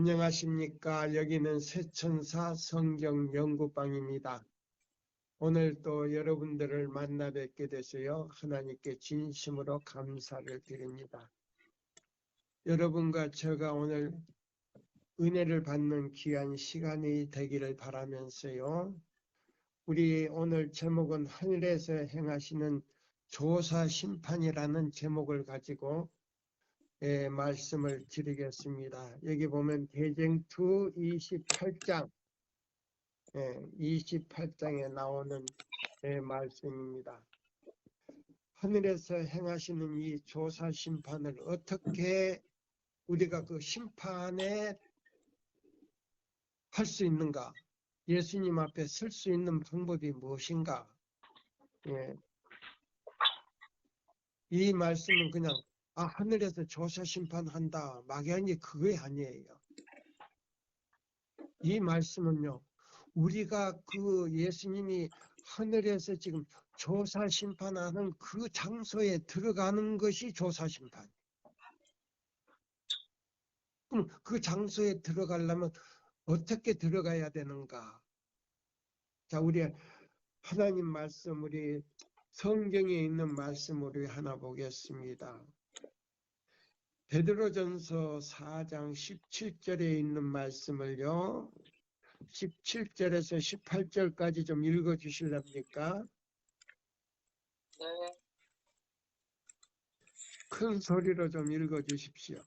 안녕하십니까. 여기는 새천사 성경 연구방입니다. 오늘 또 여러분들을 만나 뵙게 돼서요. 하나님께 진심으로 감사를 드립니다. 여러분과 제가 오늘 은혜를 받는 귀한 시간이 되기를 바라면서요. 우리 오늘 제목은 하늘에서 행하시는 조사 심판이라는 제목을 가지고 말씀을 드리겠습니다. 여기 보면 대쟁투 28장 28장에 나오는 말씀입니다. 하늘에서 행하시는 이 조사 심판을 어떻게 우리가 그 심판에 할 수 있는가? 예수님 앞에 설 수 있는 방법이 무엇인가? 이 말씀은 그냥 하늘에서 조사 심판한다 막연히 그게 아니에요. 이 말씀은요, 우리가 그 예수님이 하늘에서 지금 조사 심판하는 그 장소에 들어가는 것이 조사 심판. 그럼 그 장소에 들어가려면 어떻게 들어가야 되는가? 자, 우리 하나님 말씀, 우리 성경에 있는 말씀 우리 하나 보겠습니다. 베드로전서 4장 17절에 있는 말씀을요, 17절에서 18절까지 좀 읽어 주실랍니까? 네. 큰 소리로 좀 읽어 주십시오.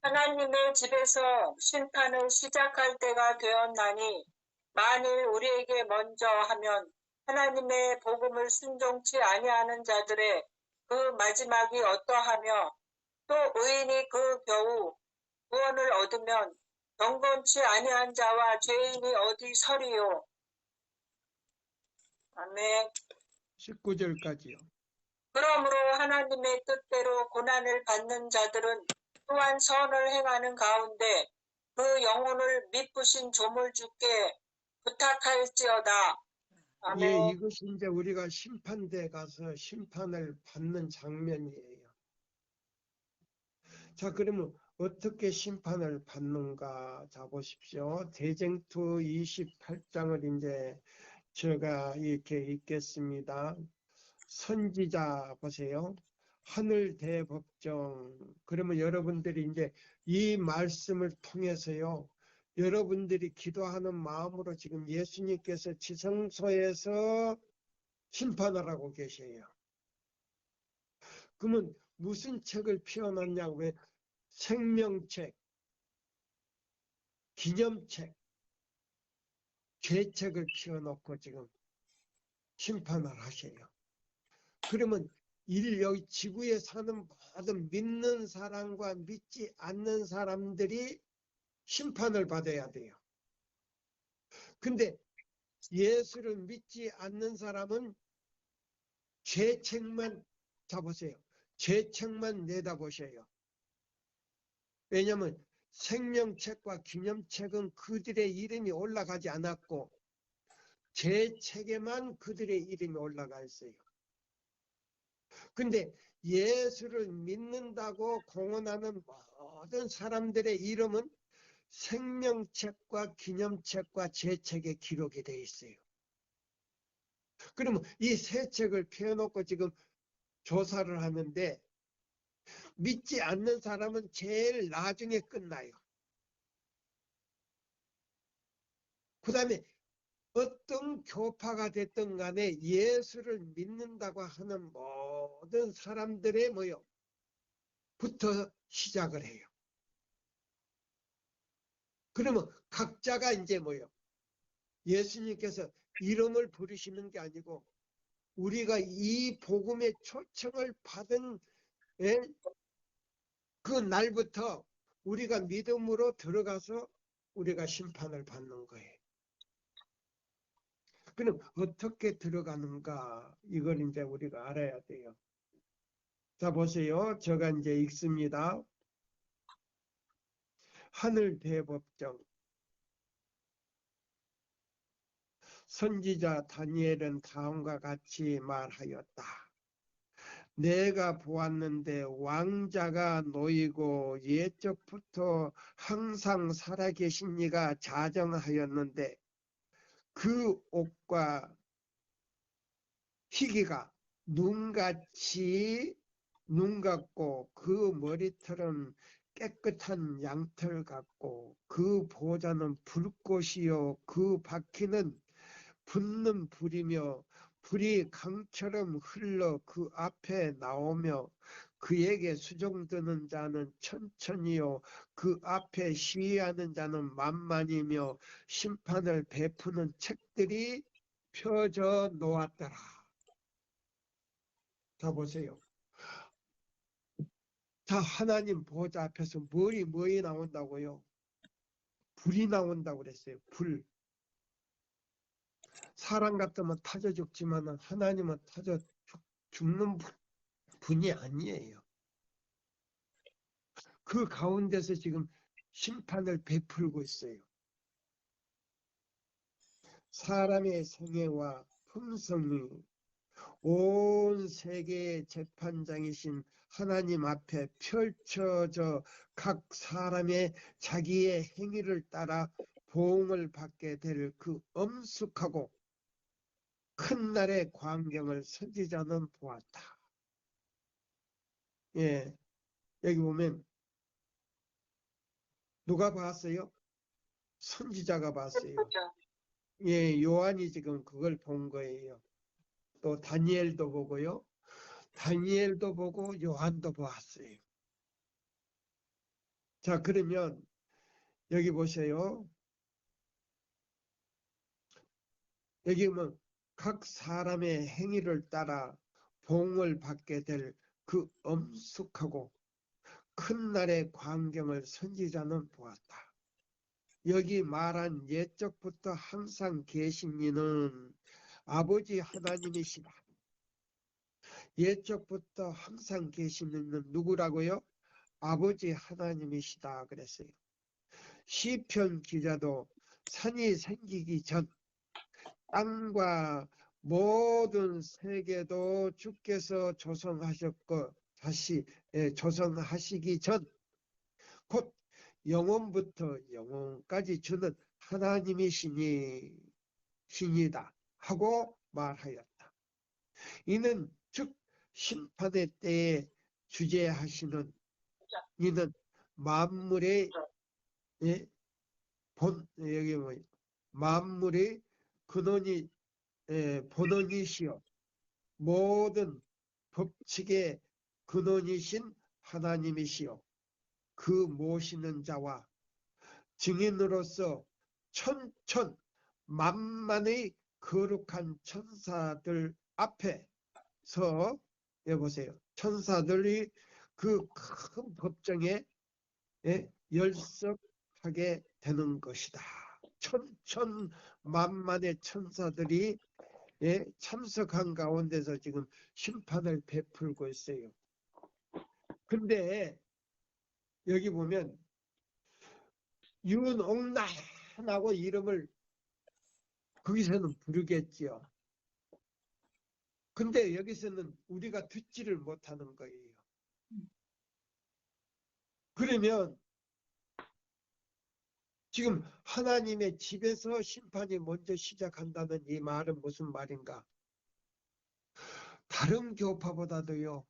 하나님의 집에서 심판을 시작할 때가 되었나니 만일 우리에게 먼저 하면 하나님의 복음을 순종치 아니하는 자들의 그 마지막이 어떠하며 또 의인이 그 겨우 구원을 얻으면 경건치 아니한 자와 죄인이 어디 서리요. 아멘. 19절까지요. 그러므로 하나님의 뜻대로 고난을 받는 자들은 또한 선을 행하는 가운데 그 영혼을 미쁘신 조물주께 부탁할지어다. 아멘. 예, 이것이 이제 우리가 심판대에 가서 심판을 받는 장면이에요. 자, 그러면 어떻게 심판을 받는가? 자, 보십시오. 대쟁투 28장을 이제 제가 이렇게 읽겠습니다. 선지자 보세요. 하늘 대법정. 그러면 여러분들이 이제 이 말씀을 통해서요. 여러분들이 기도하는 마음으로 지금 예수님께서 지성소에서 심판을 하고 계세요. 그러면 무슨 책을 피워놨냐고. 왜? 생명책, 기념책, 죄책을 피워놓고 지금 심판을 하셔요. 그러면 여기 지구에 사는 모든 믿는 사람과 믿지 않는 사람들이 심판을 받아야 돼요. 근데 예수를 믿지 않는 사람은 죄책만 잡으세요. 죄책만 내다보셔요. 왜냐하면 생명책과 기념책은 그들의 이름이 올라가지 않았고 죄책에만 그들의 이름이 올라가 있어요. 근데 예수를 믿는다고 공언하는 모든 사람들의 이름은 생명책과 기념책과 죄책에 기록이 되어 있어요. 그러면 이 세 책을 펴놓고 지금 조사를 하는데 믿지 않는 사람은 제일 나중에 끝나요. 그 다음에 어떤 교파가 됐든 간에 예수를 믿는다고 하는 모든 사람들의 부터 시작을 해요. 그러면 각자가 이제 예수님께서 이름을 부르시는 게 아니고 우리가 이 복음의 초청을 받은 그 날부터 우리가 믿음으로 들어가서 우리가 심판을 받는 거예요. 그럼 어떻게 들어가는가? 이걸 이제 우리가 알아야 돼요. 자, 보세요. 제가 이제 읽습니다. 하늘 대법정. 선지자 다니엘은 다음과 같이 말하였다. 내가 보았는데 왕자가 놓이고 옛적부터 항상 살아계신 이가 자정하였는데 그 옷과 희기가 눈 같고 그 머리털은 깨끗한 양털 같고 그 보좌는 불꽃이요 그 바퀴는 붙는 불이며 불이 강처럼 흘러 그 앞에 나오며 그에게 수종드는 자는 천천히요 그 앞에 시위하는 자는 만만이며 심판을 베푸는 책들이 펴져 놓았더라. 자 보세요. 자 하나님 보좌 앞에서 뭐이 나온다고요? 불이 나온다고 그랬어요. 불. 사람 같으면 타져 죽지만 하나님은 타져 죽는 분이 아니에요. 그 가운데서 지금 심판을 베풀고 있어요. 사람의 생애와 품성이 온 세계의 재판장이신 하나님 앞에 펼쳐져 각 사람의 자기의 행위를 따라 보응을 받게 될 그 엄숙하고 큰 날의 광경을 선지자는 보았다. 예, 여기 보면 누가 봤어요? 선지자가 봤어요. 예, 요한이 지금 그걸 본 거예요. 또 다니엘도 보고요. 다니엘도 보고 요한도 보았어요. 자, 그러면 여기 보세요. 여기 보면 각 사람의 행위를 따라 보응을 받게 될 그 엄숙하고 큰 날의 광경을 선지자는 보았다. 여기 말한 옛적부터 항상 계신 이는 아버지 하나님이시다. 옛적부터 항상 계신 이는 누구라고요? 아버지 하나님이시다 그랬어요. 시편 기자도 산이 생기기 전 땅과 모든 세계도 주께서 조성하셨고 다시 조성하시기 전 곧 영원부터 영원까지 주는 하나님이시니다 하고 말하였다. 이는 즉 심판의 때에 주재하시는 이는 만물의 여기 뭐 만물의 근원이 본원이시여 모든 법칙의 근원이신 하나님이시여 그 모시는 자와 증인으로서 천천 만만의 거룩한 천사들 앞에서 여보세요. 천사들이 그 큰 법정에 열석하게 되는 것이다. 천천만만의 천사들이 참석한 가운데서 지금 심판을 베풀고 있어요. 근데 여기 보면 윤옥란하고 이름을 거기서는 부르겠지요. 근데 여기서는 우리가 듣지를 못하는 거예요. 그러면 지금 하나님의 집에서 심판이 먼저 시작한다는 이 말은 무슨 말인가? 다른 교파보다도요.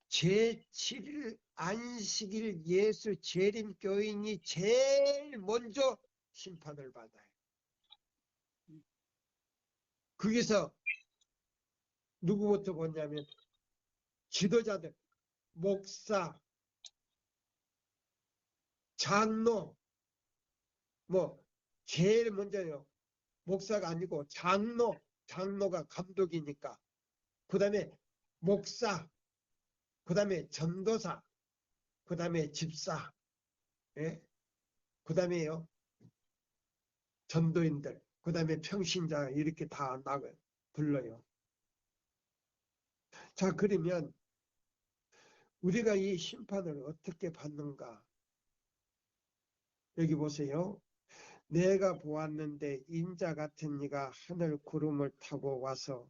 제7일 안식일 예수 재림교인이 제일 먼저 심판을 받아요. 거기서 누구부터 보냐면 지도자들, 목사, 장로, 뭐 제일 먼저요. 목사가 아니고 장로가 감독이니까. 그 다음에 목사, 그 다음에 전도사, 그 다음에 집사, 그 다음에요 전도인들, 그 다음에 평신자 이렇게 다 불러요. 자, 그러면 우리가 이 심판을 어떻게 받는가? 여기 보세요. 내가 보았는데 인자 같은 이가 하늘 구름을 타고 와서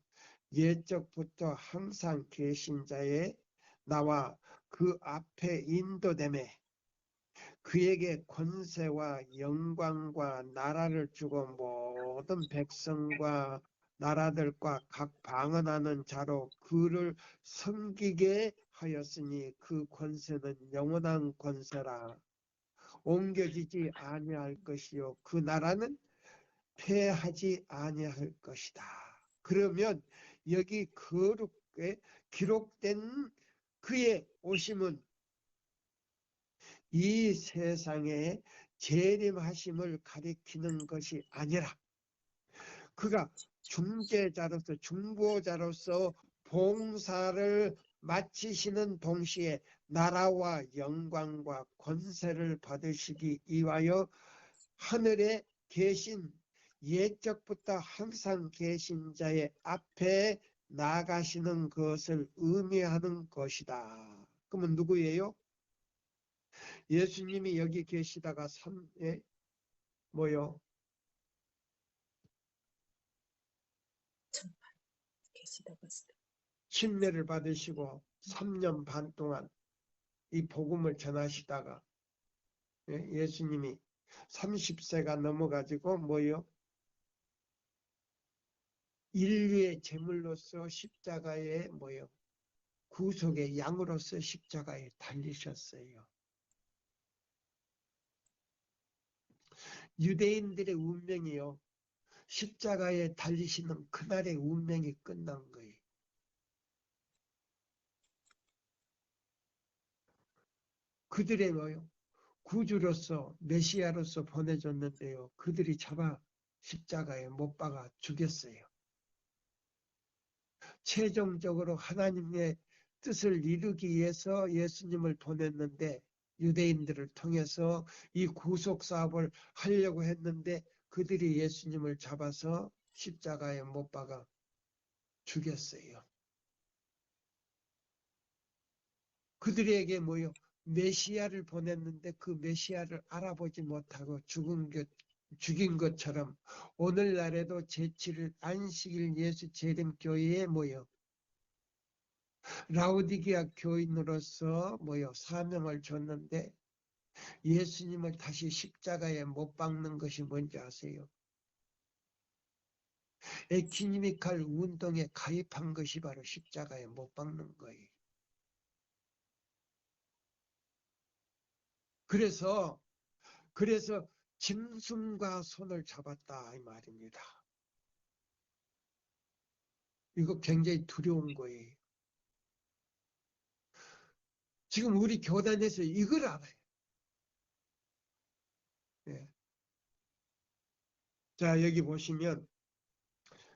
옛적부터 항상 계신 자의 나와 그 앞에 인도됨에 그에게 권세와 영광과 나라를 주고 모든 백성과 나라들과 각 방언하는 자로 그를 섬기게 하였으니 그 권세는 영원한 권세라. 옮겨지지 아니할 것이요 그 나라는 패하지 아니할 것이다. 그러면 여기 거룩에 기록된 그의 오심은 이 세상에 재림하심을 가리키는 것이 아니라 그가 중재자로서 중보자로서 봉사를 마치시는 동시에 나라와 영광과 권세를 받으시기 위하여 하늘에 계신 옛적부터 항상 계신 자의 앞에 나가시는 것을 의미하는 것이다. 그러면 누구예요? 예수님이 여기 계시다가 뭐요? 침례를 받으시고 3년 반 동안 이 복음을 전하시다가 예수님이 30세가 넘어가지고 뭐요? 인류의 제물로서 십자가에 뭐요? 구속의 양으로서 십자가에 달리셨어요. 유대인들의 운명이요. 십자가에 달리시는 그날의 운명이 끝난 거예요. 그들의 뭐요? 구주로서 메시아로서 보내줬는데요. 그들이 잡아 십자가에 못 박아 죽였어요. 최종적으로 하나님의 뜻을 이루기 위해서 예수님을 보냈는데 유대인들을 통해서 이 구속 사업을 하려고 했는데 그들이 예수님을 잡아서 십자가에 못 박아 죽였어요. 그들에게 뭐요? 메시아를 보냈는데 그 메시아를 알아보지 못하고 죽인 것처럼 오늘날에도 제7일 안식일 예수 재림교회에 모여 라우디게아 교인으로서 모여 사명을 줬는데 예수님을 다시 십자가에 못 박는 것이 뭔지 아세요? 에큐메니칼 운동에 가입한 것이 바로 십자가에 못 박는 거예요. 그래서 짐승과 손을 잡았다 이 말입니다. 이거 굉장히 두려운 거예요. 지금 우리 교단에서 이걸 알아요. 예. 자, 여기 보시면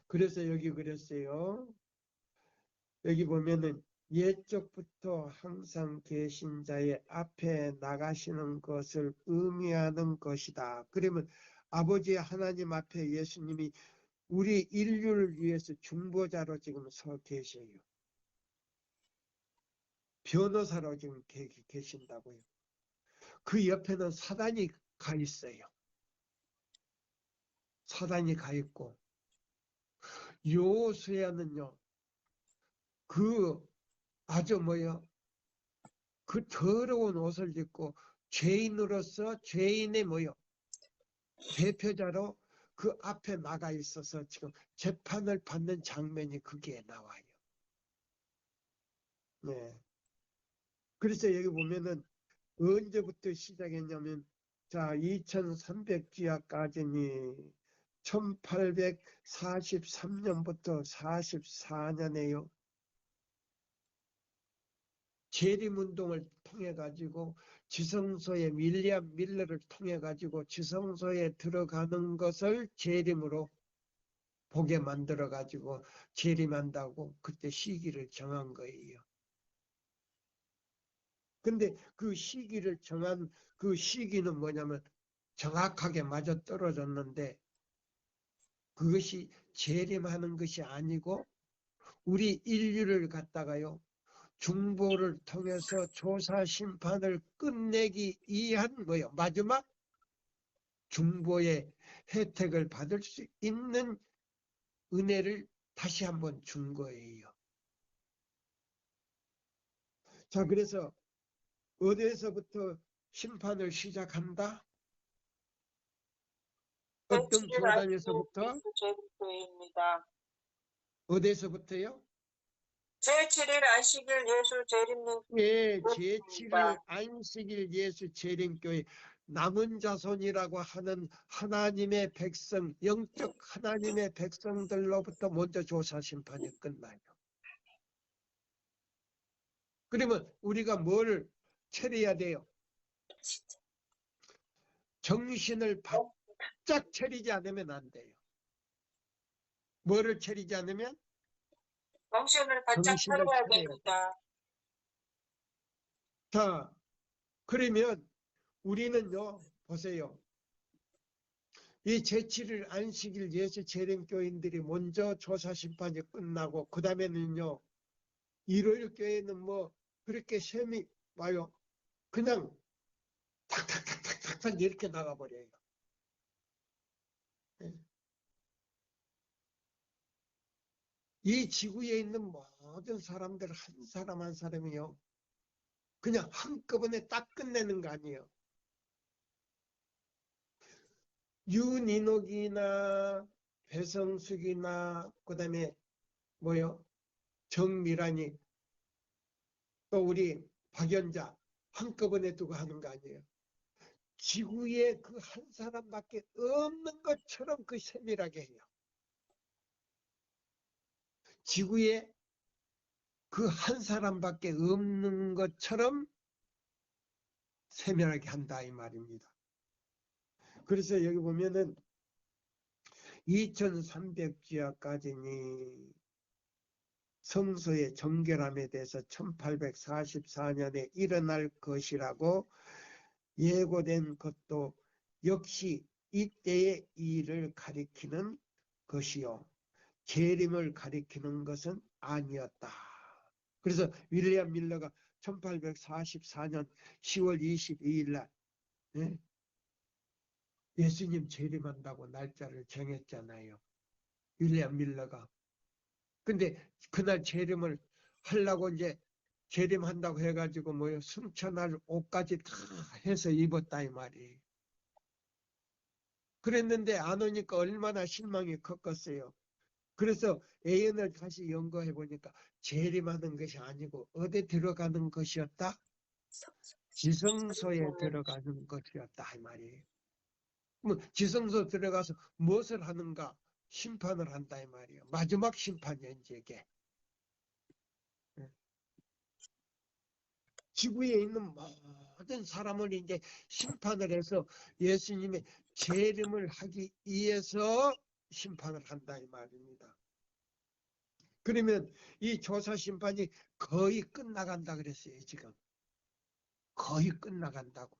그래서 여기 그랬어요. 여기 보면은 옛적부터 항상 계신 자의 앞에 나가시는 것을 의미하는 것이다. 그러면 아버지 하나님 앞에 예수님이 우리 인류를 위해서 중보자로 지금 서 계셔요. 변호사로 지금 계신다고요. 그 옆에는 사단이 가 있어요. 사단이 가 있고 요수야는요. 그 아주 그 더러운 옷을 입고 죄인으로서 죄인의 대표자로 그 앞에 나가 있어서 지금 재판을 받는 장면이 거기에 나와요. 네. 그래서 여기 보면은 언제부터 시작했냐면 자 2300주야까지니 1843년부터 44년에요. 재림운동을 통해 가지고 지성소에 윌리엄 밀러를 통해 가지고 지성소에 들어가는 것을 재림으로 보게 만들어 가지고 재림한다고 그때 시기를 정한 거예요. 근데 그 시기를 정한 그 시기는 뭐냐면 정확하게 맞아 떨어졌는데 그것이 재림하는 것이 아니고 우리 인류를 갖다가요. 중보를 통해서 조사 심판을 끝내기 위한 마지막 중보의 혜택을 받을 수 있는 은혜를 다시 한번 준 거예요. 자, 그래서 어디에서부터 심판을 시작한다? 어떤 제칠 아시길 교단에서부터? 예수 재림교회입니다. 어디에서부터요? 제7일 안식일 예수 재림교회입니다. 예, 제7일 안식일 예수 재림교회 남은 자손이라고 하는 하나님의 백성, 영적 하나님의 백성들로부터 먼저 조사 심판이 끝나요. 그러면 우리가 뭘 차려야 돼요? 정신을 바짝 차리지 않으면 안 돼요. 뭐를 차리지 않으면? 정신을 바짝 정신을 차려야 차려야 됩니다. 돼요. 자, 그러면 우리는요, 보세요. 이 제7일 안식일 예수 재림교인들이 먼저 조사 심판이 끝나고 그 다음에는요, 일요일 교회는 뭐 그렇게 셈이 와요. 그냥 탁탁탁탁탁 이렇게 나가버려요. 이 지구에 있는 모든 사람들 한 사람 한 사람이요, 그냥 한꺼번에 딱 끝내는 거 아니에요. 윤인옥이나 배성숙이나 그다음에 뭐요? 정미란이 또 우리 박연자 한꺼번에 두고 하는 거 아니에요. 지구에 그 한 사람밖에 없는 것처럼 그 세밀하게 해요. 지구에 그 한 사람밖에 없는 것처럼 세밀하게 한다 이 말입니다. 그래서 여기 보면은 2300주야까지니 성소의 정결함에 대해서 1844년에 일어날 것이라고 예고된 것도 역시 이때의 일을 가리키는 것이요, 재림을 가리키는 것은 아니었다. 그래서 윌리엄 밀러가 1844년 10월 22일 날 예수님 재림한다고 날짜를 정했잖아요. 윌리엄 밀러가. 근데 그날 재림을 하려고 이제 재림한다고 해가지고 뭐요, 승천할 옷까지 다 해서 입었다 이 말이에요. 그랬는데 안 오니까 얼마나 실망이 컸겠어요. 그래서 예언을 다시 연구해 보니까 재림하는 것이 아니고 어디 들어가는 것이었다? 지성소에 들어가는 것이었다 이 말이에요. 뭐 지성소 들어가서 무엇을 하는가? 심판을 한다 이 말이에요. 마지막 심판이야 이제 이게. 지구에 있는 모든 사람을 이제 심판을 해서 예수님의 재림을 하기 위해서 심판을 한다 이 말입니다. 그러면 이 조사 심판이 거의 끝나간다 그랬어요. 지금 거의 끝나간다고.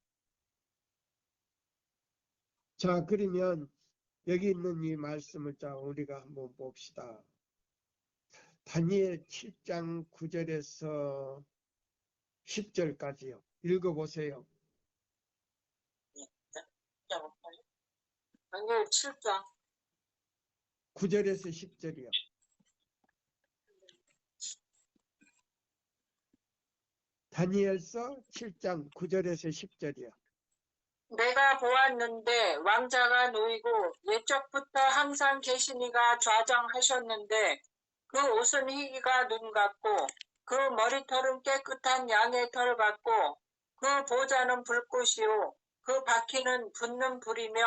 자, 그러면 여기 있는 이 말씀을 자 우리가 한번 봅시다. 다니엘 7장 9절에서 10절까지요. 읽어보세요. 다니엘 7장 9절에서 10절이요. 다니엘서 7장 9절에서 10절이요. 내가 보았는데 왕자가 놓이고 옛적부터 항상 계시니가 좌정하셨는데 그 옷은 희기가 눈 같고 그 머리털은 깨끗한 양의 털 같고 그 보좌는 불꽃이요 그 바퀴는 붙는 불이며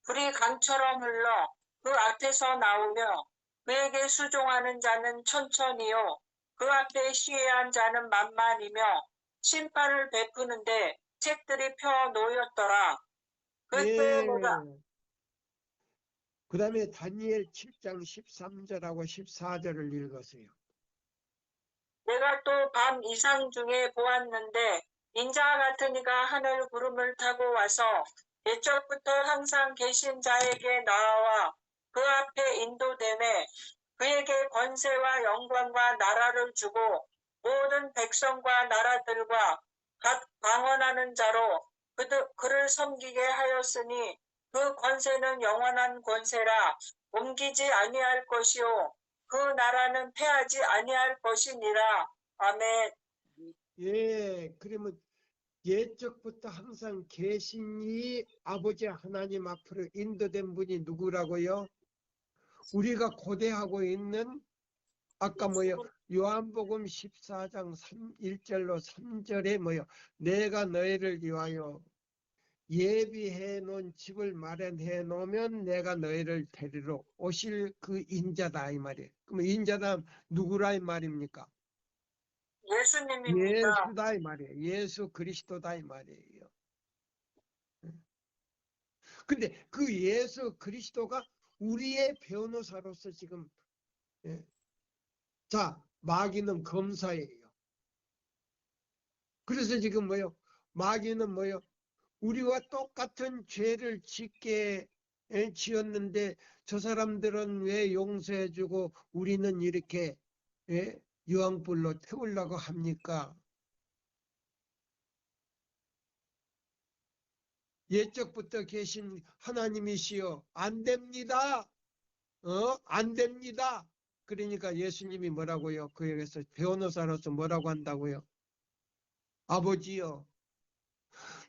불이 강처럼 흘러 그 앞에서 나오며 그에게 수종하는 자는 천천히요 그 앞에 시해한 자는 만만이며 심판을 베푸는데 책들이 펴 놓였더라. 그때 내가 그 다음에 다니엘 7장 13절하고 14절을 읽으세요. 내가 또 밤 이상 중에 보았는데 인자 같은 이가 하늘 구름을 타고 와서 옛적부터 항상 계신 자에게 나와 그 앞에 인도되매 그에게 권세와 영광과 나라를 주고 모든 백성과 나라들과 각 방언하는 자로 그를 섬기게 하였으니 그 권세는 영원한 권세라 옮기지 아니할 것이요 그 나라는 패하지 아니할 것이니라. 아멘. 예, 그러면 옛적부터 항상 계신 이 아버지 하나님 앞으로 인도된 분이 누구라고요? 우리가 고대하고 있는 아까 뭐요? 요한복음 14장 1절로 3절에 뭐요? 내가 너희를 위하여 예비해 놓은 집을 마련해 놓으면 내가 너희를 데리러 오실 그 인자다 이 말이에요. 그럼 인자다 누구라 이 말입니까? 예수님입니다. 예수다 이 말이에요. 예수 그리스도다 이 말이에요. 근데 그 예수 그리스도가 우리의 변호사로서 지금 자 마귀는 검사예요. 그래서 지금 뭐요? 마귀는 뭐요? 우리와 똑같은 죄를 짓게 지었는데 저 사람들은 왜 용서해주고 우리는 이렇게 유황불로 태우려고 합니까? 옛적부터 계신 하나님이시여 안 됩니다. 안 됩니다. 그러니까 예수님이 뭐라고요? 그에게서 변호사로서 뭐라고 한다고요? 아버지여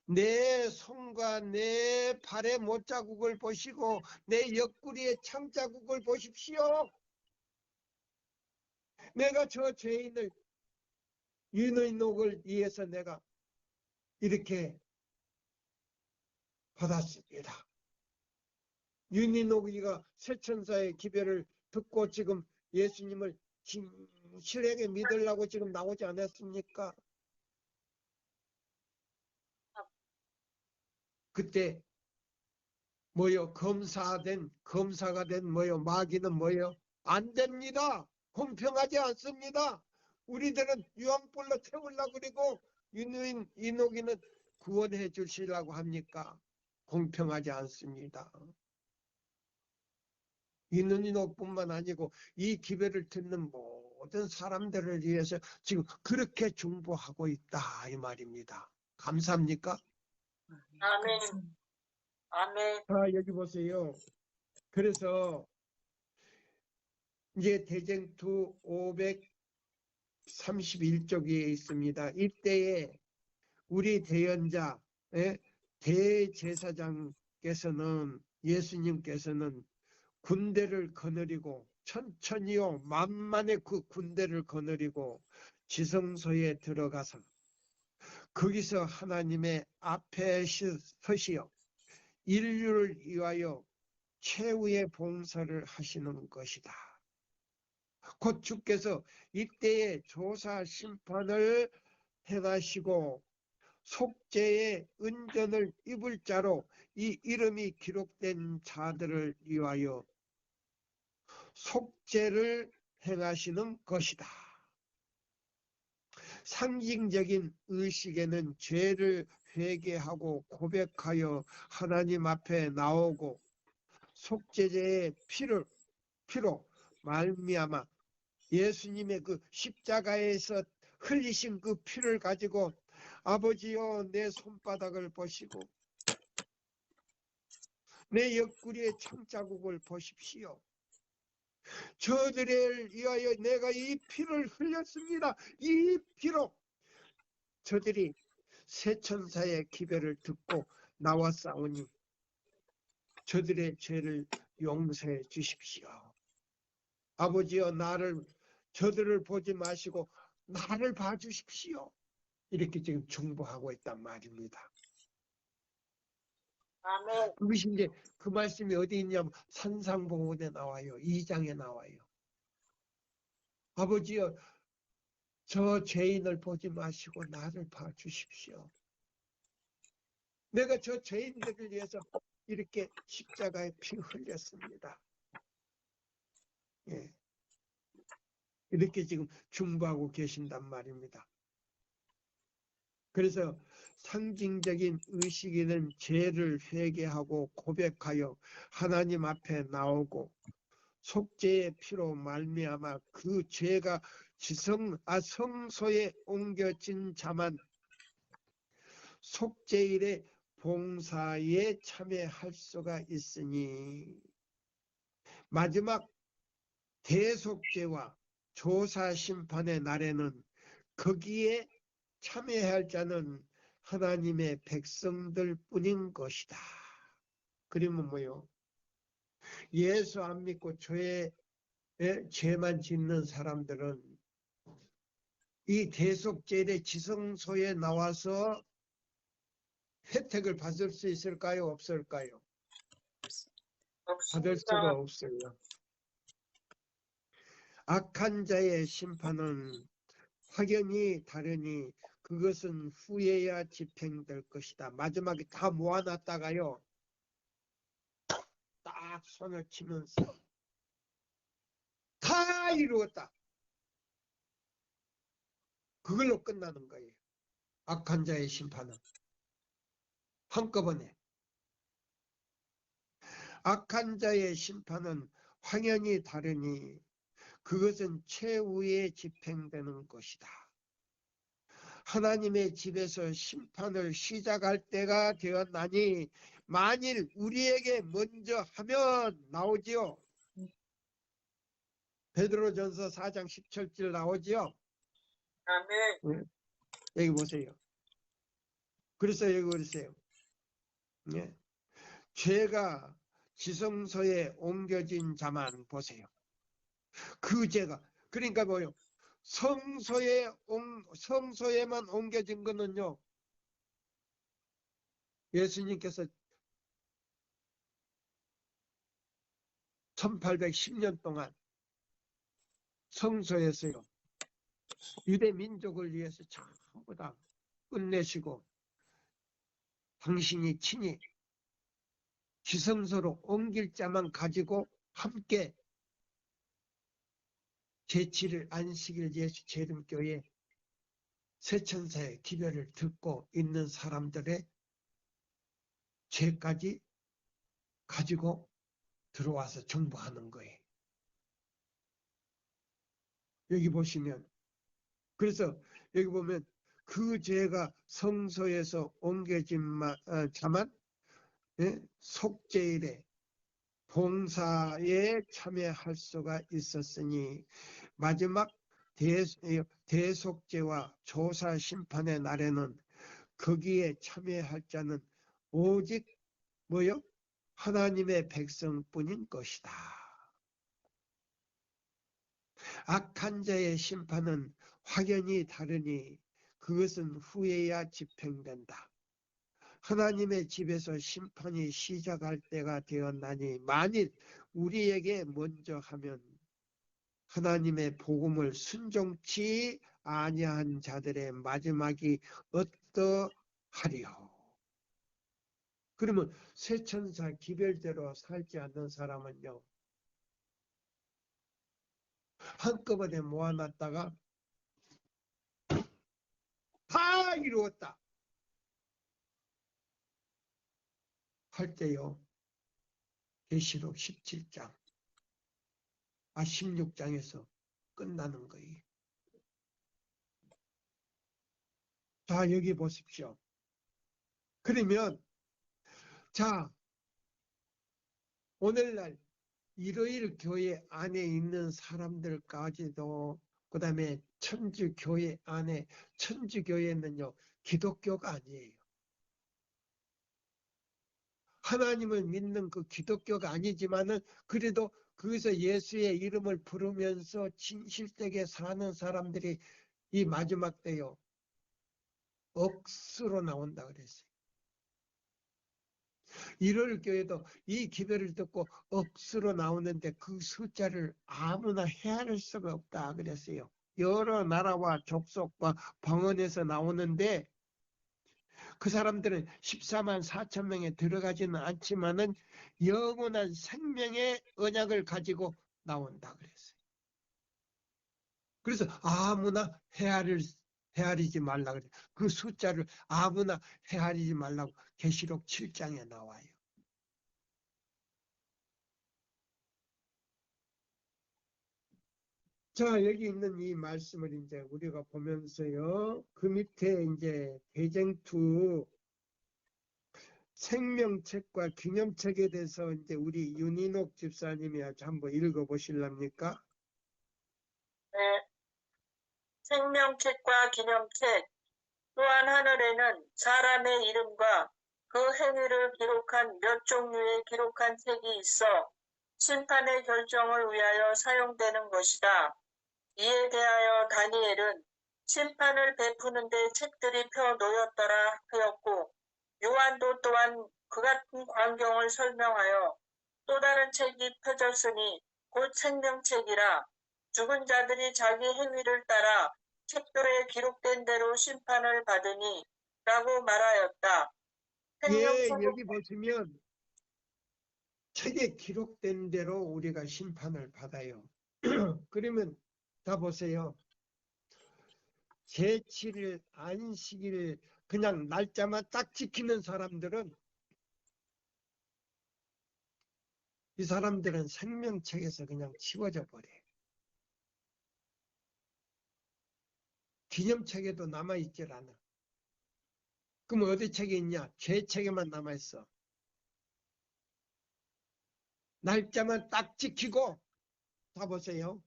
내 손과 내 발의 못자국을 보시고 내 옆구리의 창자국을 보십시오. 내가 저 죄인을 유인옥을 위해서 내가 이렇게 받았습니다. 유인옥이가 세천사의 기별을 듣고 지금 예수님을 진실하게 믿으려고 지금 나오지 않았습니까? 그때 뭐요? 검사가 된 뭐요? 마귀는 뭐요? 안 됩니다. 공평하지 않습니다. 우리들은 유황불로 태우려고 그리고 인옥이는 구원해 주시려고 합니까? 공평하지 않습니다. 인옥뿐만 아니고 이 기별을 듣는 모든 사람들을 위해서 지금 그렇게 중보하고 있다 이 말입니다. 감사합니까? 아멘. 아멘. 자 여기 보세요. 그래서 이제 대쟁투 531쪽에 있습니다. 이때에 우리 대연자 대제사장께서는 예수님께서는 군대를 거느리고 천천히요 만만의 그 군대를 거느리고 지성소에 들어가서 거기서 하나님의 앞에 서시어 인류를 위하여 최후의 봉사를 하시는 것이다. 곧 주께서 이때의 조사 심판을 행하시고 속죄의 은전을 입을 자로 이 이름이 기록된 자들을 위하여 속죄를 행하시는 것이다. 상징적인 의식에는 죄를 회개하고 고백하여 하나님 앞에 나오고 속죄제의 피로 말미암아 예수님의 그 십자가에서 흘리신 그 피를 가지고 아버지여 내 손바닥을 보시고 내 옆구리의 창자국을 보십시오. 저들을 위하여 내가 이 피를 흘렸습니다. 이 피로 저들이 세천사의 기별을 듣고 나와 싸우니 저들의 죄를 용서해 주십시오. 아버지여 저들을 보지 마시고 나를 봐주십시오. 이렇게 지금 중보하고 있단 말입니다. 아멘. 그것이 이제 그 말씀이 어디 있냐면 산상보훈에 나와요. 2장에 나와요. 아버지여 저 죄인을 보지 마시고 나를 봐주십시오. 내가 저 죄인들을 위해서 이렇게 십자가에 피 흘렸습니다. 예. 이렇게 지금 중보하고 계신단 말입니다. 그래서 상징적인 의식에는 죄를 회개하고 고백하여 하나님 앞에 나오고 속죄의 피로 말미암아 그 죄가 성소에 옮겨진 자만 속죄일의 봉사에 참여할 수가 있으니 마지막 대속죄와 조사 심판의 날에는 거기에 참여할 자는 하나님의 백성들 뿐인 것이다. 그러면 뭐요? 예수 안 믿고 죄만 짓는 사람들은 이 대속죄의 지성소에 나와서 혜택을 받을 수 있을까요? 없을까요? 받을 수가 없습니다. 없어요. 악한 자의 심판은 확연히 다르니 그것은 후에야 집행될 것이다. 마지막에 다 모아놨다가요. 딱 손을 치면서 다 이루었다. 그걸로 끝나는 거예요. 악한 자의 심판은. 한꺼번에. 악한 자의 심판은 확연히 다르니 그것은 최후에 집행되는 것이다. 하나님의 집에서 심판을 시작할 때가 되었나니 만일 우리에게 먼저 하면 나오지요. 베드로전서 4장 17절 나오지요. 아멘. 여기 보세요. 그래서 여기 그러세요. 네. 죄가 지성소에 옮겨진 자만 보세요. 그 죄가 그러니까 뭐요? 성소에만 옮겨진 거는요. 예수님께서 1810년 동안 성소에서요. 유대 민족을 위해서 전부 다 끝내시고 당신이 친히 지성소로 옮길 자만 가지고 함께 제7일 안식일 예수 재림교회 세천사의 기별을 듣고 있는 사람들의 죄까지 가지고 들어와서 정보하는 거예요. 여기 보시면 그래서 여기 보면 그 죄가 성소에서 옮겨진 자만 속죄일에 봉사에 참여할 수가 있었으니 마지막 대속죄와 조사 심판의 날에는 거기에 참여할 자는 오직 뭐요? 하나님의 백성뿐인 것이다. 악한 자의 심판은 확연히 다르니 그것은 후에야 집행된다. 하나님의 집에서 심판이 시작할 때가 되었나니 만일 우리에게 먼저 하면 하나님의 복음을 순종치 아니한 자들의 마지막이 어떠하리요? 그러면 세천사 기별대로 살지 않는 사람은요. 한꺼번에 모아놨다가 다 이루었다 할 때요. 계시록 17장 16장에서 끝나는 거예요. 자, 여기 보십시오. 그러면 자, 오늘날 일요일 교회 안에 있는 사람들까지도 그 다음에 천주교회 안에 천주교회는요. 기독교가 아니에요. 하나님을 믿는 그 기독교가 아니지만은 그래도 거기서 예수의 이름을 부르면서 진실되게 사는 사람들이 이 마지막 때요. 억수로 나온다 그랬어요. 일요일 교회도 이 기별을 듣고 억수로 나오는데 그 숫자를 아무나 헤아릴 수가 없다 그랬어요. 여러 나라와 족속과 방언에서 나오는데 그 사람들은 14만 4천 명에 들어가지는 않지만은 영원한 생명의 언약을 가지고 나온다 그랬어요. 그래서 아무나 헤아리지 말라 그래. 그 숫자를 아무나 헤아리지 말라고 계시록 7장에 나와요. 자, 여기 있는 이 말씀을 이제 우리가 보면서요. 그 밑에 이제 대쟁투 생명책과 기념책에 대해서 이제 우리 윤인옥 집사님이 아주 한번 읽어 보실랍니까? 생명책과 기념책, 또한 하늘에는 사람의 이름과 그 행위를 기록한 몇 종류의 기록한 책이 있어 심판의 결정을 위하여 사용되는 것이다. 이에 대하여 다니엘은 심판을 베푸는 데 책들이 펴 놓였더라 하였고, 요한도 또한 그 같은 광경을 설명하여 또 다른 책이 펴졌으니 곧 생명책이라, 죽은 자들이 자기 행위를 따라 책들에 기록된 대로 심판을 받으니 라고 말하였다. 예, 생명책은 여기 보시면 책에 기록된 대로 우리가 심판을 받아요. 그러면 다 보세요. 제7일 안식일 그냥 날짜만 딱 지키는 사람들은, 이 사람들은 생명책에서 그냥 지워져 버려요. 기념책에도 남아있질 않아. 그럼 어디 책에 있냐? 죄책에만 남아있어. 날짜만 딱 지키고, 다 보세요.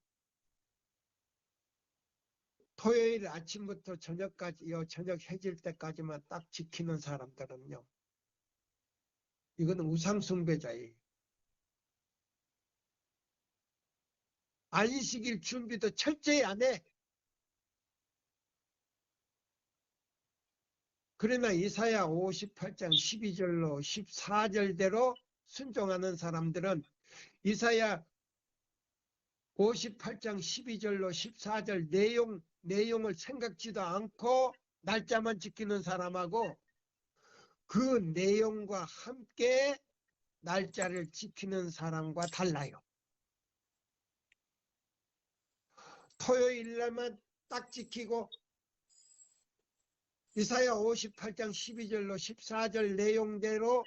토요일 아침부터 저녁까지요, 저녁 해질 때까지만 딱 지키는 사람들은요, 이거는 우상숭배자예요. 안식일 준비도 철저히 안 해. 그러나 이사야 58장 12절로 14절대로 순종하는 사람들은 이사야 58장 12절로 14절 내용을 생각지도 않고 날짜만 지키는 사람하고, 그 내용과 함께 날짜를 지키는 사람과 달라요. 토요일 날만 딱 지키고 이사야 58장 12절로 14절 내용대로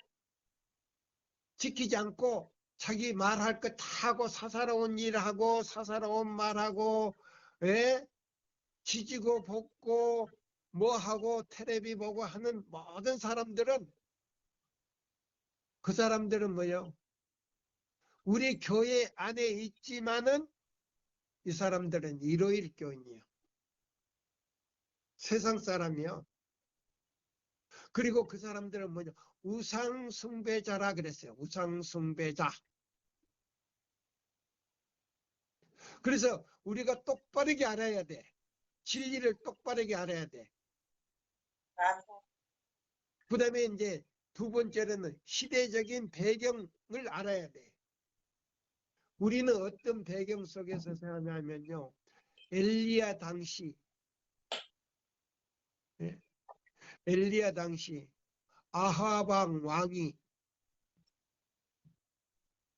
지키지 않고 자기 말할 것 다 하고 사사로운 일하고 사사로운 말하고, 예? 지지고 볶고 뭐하고 텔레비 보고 하는 모든 사람들은, 그 사람들은 뭐요? 우리 교회 안에 있지만은 이 사람들은 일요일 교인이요. 세상 사람이요. 그리고 그 사람들은 뭐냐? 우상숭배자라 그랬어요. 우상숭배자. 그래서 우리가 똑바르게 알아야 돼. 진리를 똑바르게 알아야 돼. 그 다음에 이제 두 번째로는 시대적인 배경을 알아야 돼. 우리는 어떤 배경 속에서 사냐면요, 엘리야 당시, 예, 엘리야 당시 아하방 왕이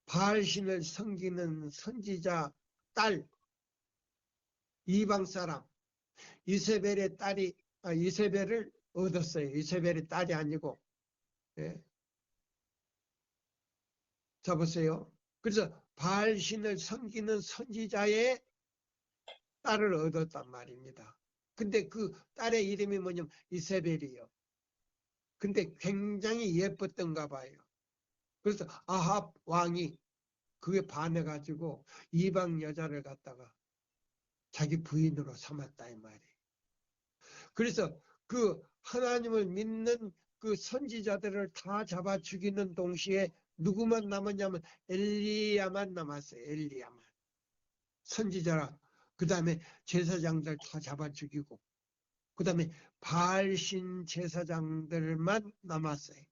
바알신을 섬기는 선지자 딸, 이방 사람 이세벨의 딸이, 이세벨을 얻었어요. 이세벨의 딸이 아니고, 예. 자 보세요. 그래서 바알신을 섬기는 선지자의 딸을 얻었단 말입니다. 근데 그 딸의 이름이 뭐냐면 이세벨이요. 근데 굉장히 예뻤던가 봐요. 그래서 아합 왕이 그게 반해가지고 이방 여자를 갖다가 자기 부인으로 삼았다 이 말이에요. 그래서 그 하나님을 믿는 그 선지자들을 다 잡아 죽이는 동시에 누구만 남았냐면 엘리야만 남았어요. 엘리야만. 선지자라. 그 다음에 제사장들 다 잡아 죽이고, 그 다음에 바알신 제사장들만 남았어요.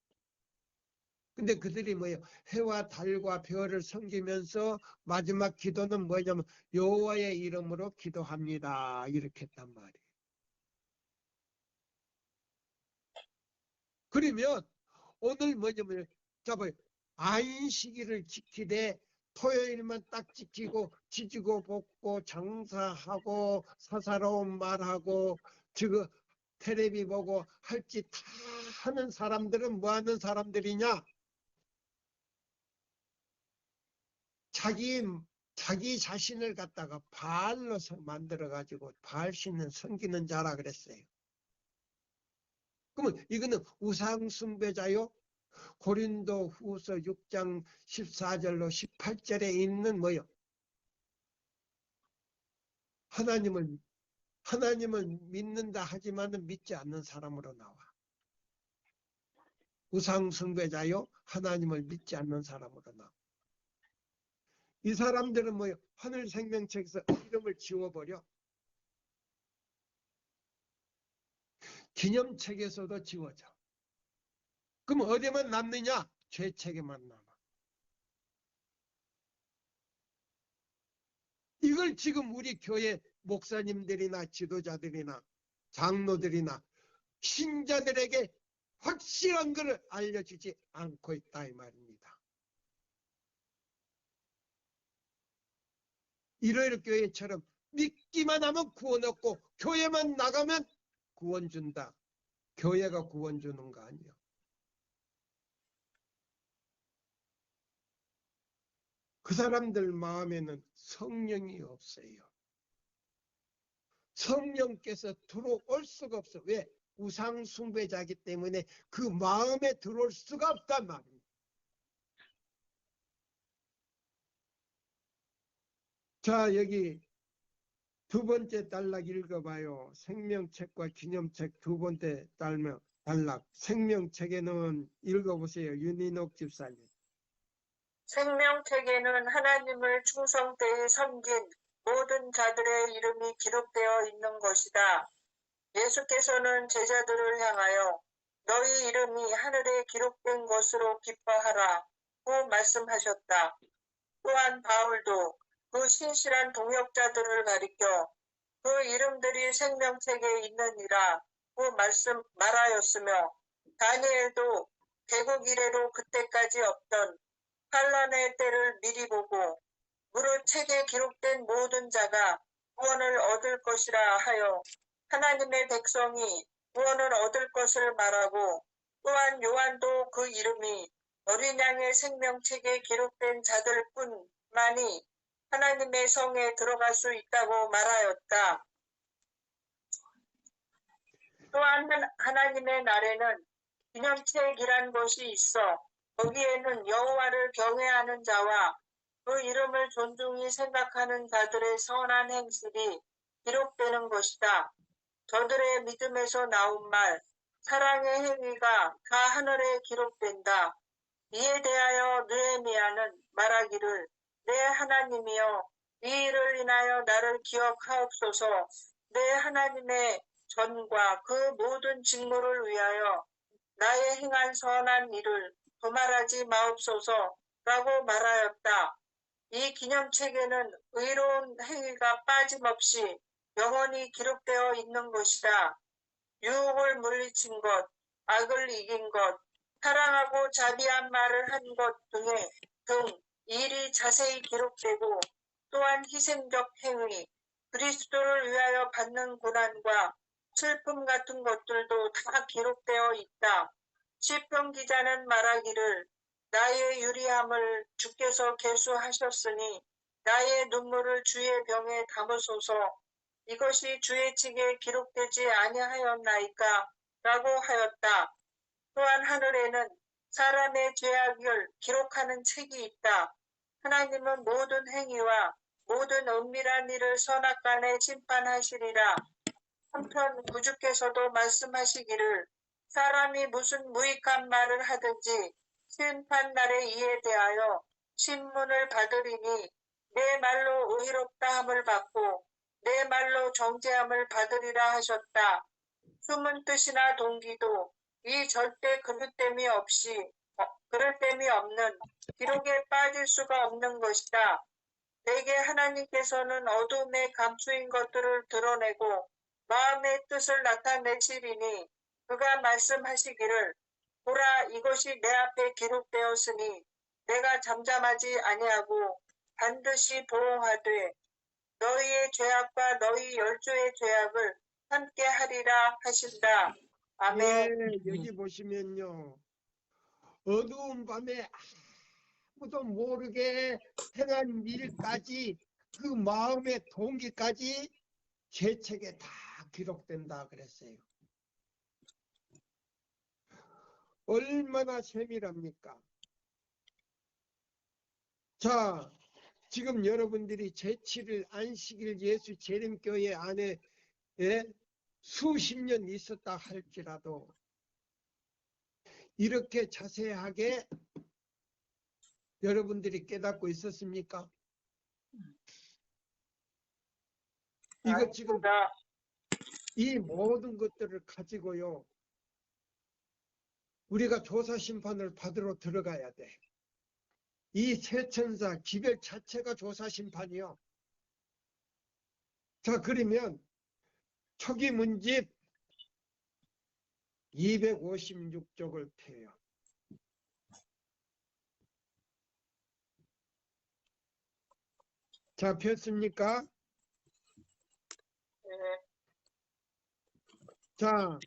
근데 그들이 뭐예요? 해와 달과 별을 섬기면서 마지막 기도는 뭐냐면 여호와의 이름으로 기도합니다. 이렇게 했단 말이에요. 그러면 오늘 뭐냐면 잡아요. 안식일을 지키되 토요일만 딱 지키고 지지고 볶고 장사하고 사사로운 말하고 지금 텔레비 보고 할 짓 다 하는 사람들은 뭐 하는 사람들이냐? 자기 자신을 갖다가 바알로 만들어 가지고 바알신을 섬기는 자라 그랬어요. 그러면 이거는 우상숭배자요. 고린도 후서 6장 14절로 18절에 있는 뭐요? 하나님을 믿는다 하지만은 믿지 않는 사람으로 나와. 우상 숭배자요, 하나님을 믿지 않는 사람으로 나와. 이 사람들은 뭐요? 하늘 생명책에서 이름을 지워버려. 기념책에서도 지워져. 그럼 어디만 남느냐? 죄책에만 남아. 이걸 지금 우리 교회 목사님들이나 지도자들이나 장로들이나 신자들에게 확실한 것을 알려주지 않고 있다 이 말입니다. 일요일 교회처럼 믿기만 하면 구원 얻고 교회만 나가면 구원 준다. 교회가 구원 주는 거 아니에요. 그 사람들 마음에는 성령이 없어요. 성령께서 들어올 수가 없어. 왜? 우상 숭배자이기 때문에 그 마음에 들어올 수가 없단 말입니다. 자, 여기 두 번째 단락 읽어봐요. 생명책과 기념책 두 번째 단락. 생명책에는 읽어보세요. 윤인옥 집사님. 생명책에는 하나님을 충성되이 섬긴 모든 자들의 이름이 기록되어 있는 것이다. 예수께서는 제자들을 향하여 너희 이름이 하늘에 기록된 것으로 기뻐하라고 말씀하셨다. 또한 바울도 그 신실한 동역자들을 가리켜 그 이름들이 생명책에 있느니라고 말하였으며 다니엘도 개국 이래로 그때까지 없던 환란의 때를 미리 보고 무릇 책에 기록된 모든 자가 구원을 얻을 것이라 하여 하나님의 백성이 구원을 얻을 것을 말하고 또한 요한도 그 이름이 어린 양의 생명책에 기록된 자들뿐만이 하나님의 성에 들어갈 수 있다고 말하였다. 또한 하나님의 날에는 기념책이란 것이 있어 거기에는 여호와를 경외하는 자와 그 이름을 존중히 생각하는 자들의 선한 행실이 기록되는 것이다. 저들의 믿음에서 나온 말, 사랑의 행위가 다 하늘에 기록된다. 이에 대하여 느헤미야는 말하기를 내 하나님이여 이 일을 인하여 나를 기억하옵소서. 내 하나님의 전과 그 모든 직무를 위하여 나의 행한 선한 일을 도말하지 마옵소서 라고 말하였다. 이 기념책에는 의로운 행위가 빠짐없이 영원히 기록되어 있는 것이다. 유혹을 물리친 것, 악을 이긴 것, 사랑하고 자비한 말을 한 것 등 일이 자세히 기록되고 또한 희생적 행위, 그리스도를 위하여 받는 고난과 슬픔 같은 것들도 다 기록되어 있다. 시편 기자는 말하기를 나의 유리함을 주께서 계수하셨으니 나의 눈물을 주의 병에 담으소서. 이것이 주의 책에 기록되지 아니하였나이까? 라고 하였다. 또한 하늘에는 사람의 죄악을 기록하는 책이 있다. 하나님은 모든 행위와 모든 은밀한 일을 선악간에 심판하시리라. 한편 구주께서도 말씀하시기를 사람이 무슨 무익한 말을 하든지 심판날에 이에 대하여 신문을 받으리니 내 말로 의롭다 함을 받고 내 말로 정죄함을 받으리라 하셨다. 숨은 뜻이나 동기도 이 절대 그럴 땜이 없는 기록에 빠질 수가 없는 것이다. 내게 하나님께서는 어둠에 감추인 것들을 드러내고 마음의 뜻을 나타내시리니 그가 말씀하시기를 보라 이것이 내 앞에 기록되었으니 내가 잠잠하지 아니하고 반드시 보응하되 너희의 죄악과 너희 열조의 죄악을 함께 하리라 하신다. 아멘. 여기 보시면요. 어두운 밤에 아무도 모르게 행한 일까지 그 마음의 동기까지 죄책에 다 기록된다 그랬어요. 얼마나 세밀합니까? 자, 지금 여러분들이 제7일 안식일 예수 재림교회 안에 수십 년 있었다 할지라도 이렇게 자세하게 여러분들이 깨닫고 있었습니까? 이거 지금 아닙니다. 이 모든 것들을 가지고요. 우리가 조사 심판을 받으러 들어가야 돼. 이 세천사 기별 자체가 조사 심판이요. 자, 그러면 초기 문집 256쪽을 펴요. 자, 폈습니까? 네. 자,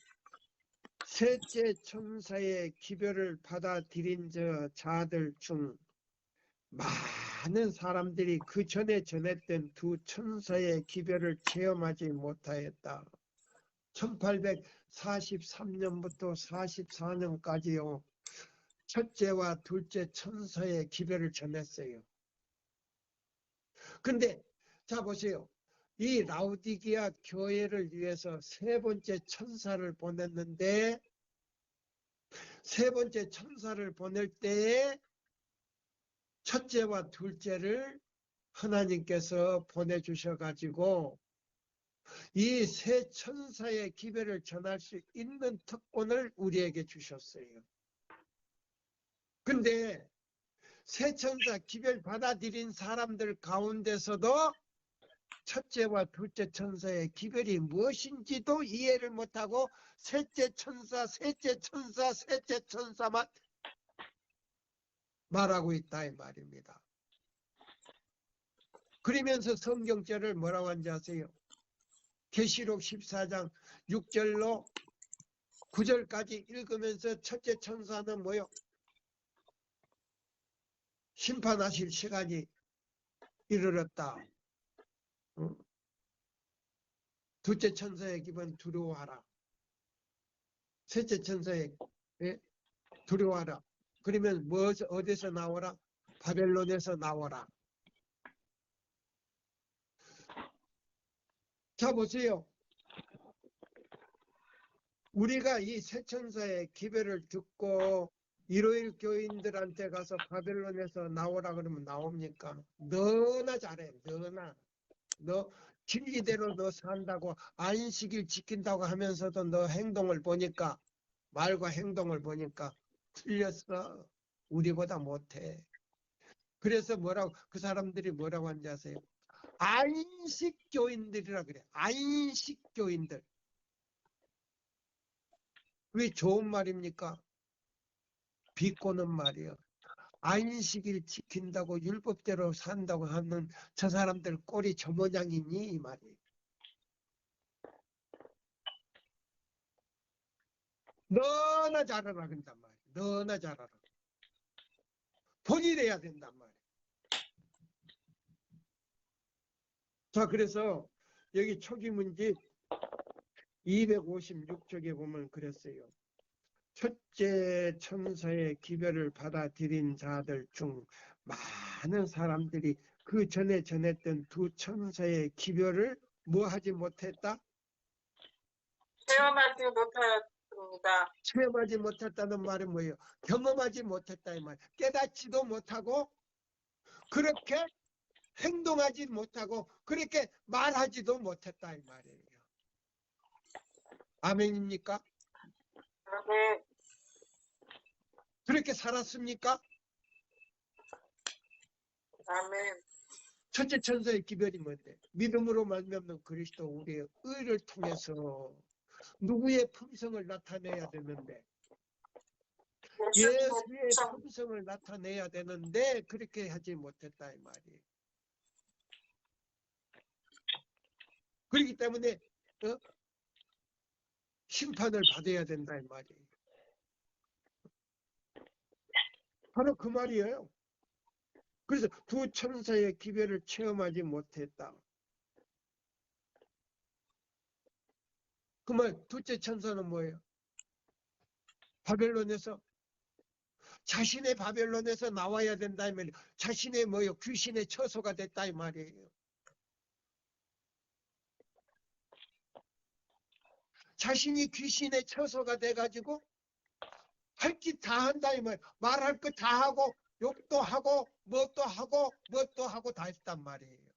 셋째 천사의 기별을 받아들인 자들 중 많은 사람들이 그 전에 전했던 두 천사의 기별을 체험하지 못하였다. 1843년부터 44년까지요. 첫째와 둘째 천사의 기별을 전했어요. 근데 자 보세요. 이 라우디기아 교회를 위해서 세 번째 천사를 보냈는데 세 번째 천사를 보낼 때에 첫째와 둘째를 하나님께서 보내주셔가지고 이 세 천사의 기별을 전할 수 있는 특권을 우리에게 주셨어요. 근데 세 천사 기별 받아들인 사람들 가운데서도 첫째와 둘째 천사의 기별이 무엇인지도 이해를 못하고 셋째 천사, 셋째 천사, 셋째 천사만 말하고 있다 이 말입니다. 그러면서 성경절을 뭐라고 하는지 아세요? 계시록 14장 6절로 9절까지 읽으면서 첫째 천사는 뭐요? 심판하실 시간이 이르렀다. 둘째 천사의 기분 두려워하라. 셋째 천사의 두려워하라. 그러면 어디서 나오라? 바벨론에서 나오라. 자 보세요. 우리가 이 세 천사의 기별을 듣고 일요일 교인들한테 가서 바벨론에서 나오라 그러면 나옵니까? 너나 잘해. 너 진리대로 너 산다고 안식일 지킨다고 하면서도 너 행동을 보니까 말과 행동을 보니까 틀렸어. 우리보다 못해. 그래서 그 사람들이 뭐라고 하는지 아세요? 안식교인들이라 그래. 안식교인들. 왜 좋은 말입니까? 비꼬는 말이요. 안식일 지킨다고 율법대로 산다고 하는 저 사람들 꼴이 저 모양이니 이 말이에요. 너나 잘하라 그런단 말이에요. 너나 잘하라. 본일해야 된단 말이에요. 자, 그래서 여기 초기 문집 256쪽에 보면 그랬어요. 첫째 천사의 기별을 받아들인 자들 중 많은 사람들이 그 전에 전했던 두 천사의 기별을 뭐 하지 못했다? 체험하지 못하였습니다. 체험하지 못했다는 말은 뭐예요? 경험하지 못했다 이 말. 깨닫지도 못하고 그렇게 행동하지 못하고 그렇게 말하지도 못했다 이 말이에요. 아멘입니까? 네. 그렇게 살았습니까? 아멘. 첫째 천사의 기별이 뭔데? 믿음으로 말미암는 그리스도 우리의 의를 통해서 누구의 품성을 나타내야 되는데 예수의 품성을 나타내야 되는데 그렇게 하지 못했다 이 말이에요. 그렇기 때문에 심판을 받아야 된다 이 말이에요. 바로 그 말이에요. 그래서 두 천사의 기별을 체험하지 못했다. 그 말 둘째 천사는 뭐예요? 바벨론에서 자신의 바벨론에서 나와야 된다 이 말이에요. 자신의 귀신의 처소가 됐다 이 말이에요. 자신이 귀신의 처소가 돼가지고 할 짓 다 한다 이 말이에요. 말할 거 다 하고 욕도 하고 뭣도 하고 다 했단 말이에요.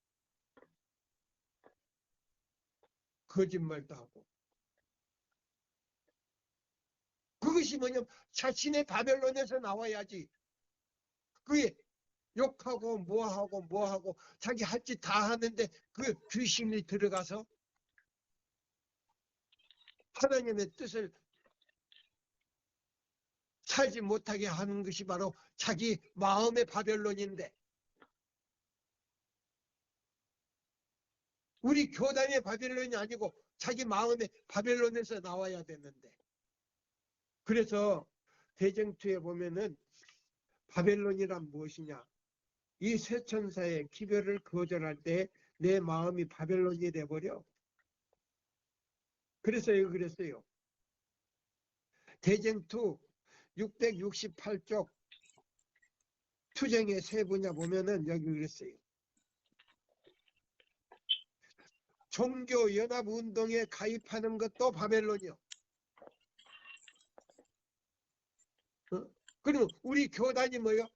거짓말도 하고. 그것이 뭐냐면 자신의 바벨론에서 나와야지. 그게 욕하고 뭐하고 자기 할 짓 다 하는데 그 귀신이 들어가서 하나님의 뜻을 살지 못하게 하는 것이 바로 자기 마음의 바벨론인데, 우리 교단의 바벨론이 아니고 자기 마음의 바벨론에서 나와야 되는데, 그래서 대쟁투에 보면은 바벨론이란 무엇이냐, 이 세 천사의 기별을 거절할 때 내 마음이 바벨론이 돼버려. 그랬어요. 대쟁투 668쪽 투쟁의 세 분야 보면은 여기 그랬어요. 종교연합운동에 가입하는 것도 바벨론이요. 그리고 우리 교단이 뭐요?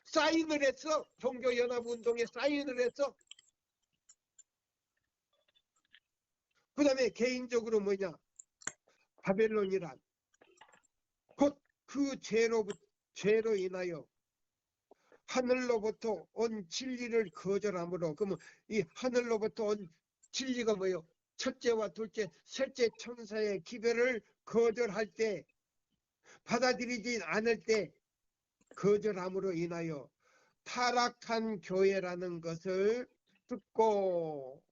사인을 했어. 종교연합운동에 사인을 했어. 그 다음에 개인적으로 뭐냐? 바벨론이란 곧 그 죄로 인하여 하늘로부터 온 진리를 거절함으로, 그러면 이 하늘로부터 온 진리가 뭐예요? 첫째와 둘째, 셋째 천사의 기별을 거절할 때, 받아들이지 않을 때 거절함으로 인하여 타락한 교회라는 것을 듣고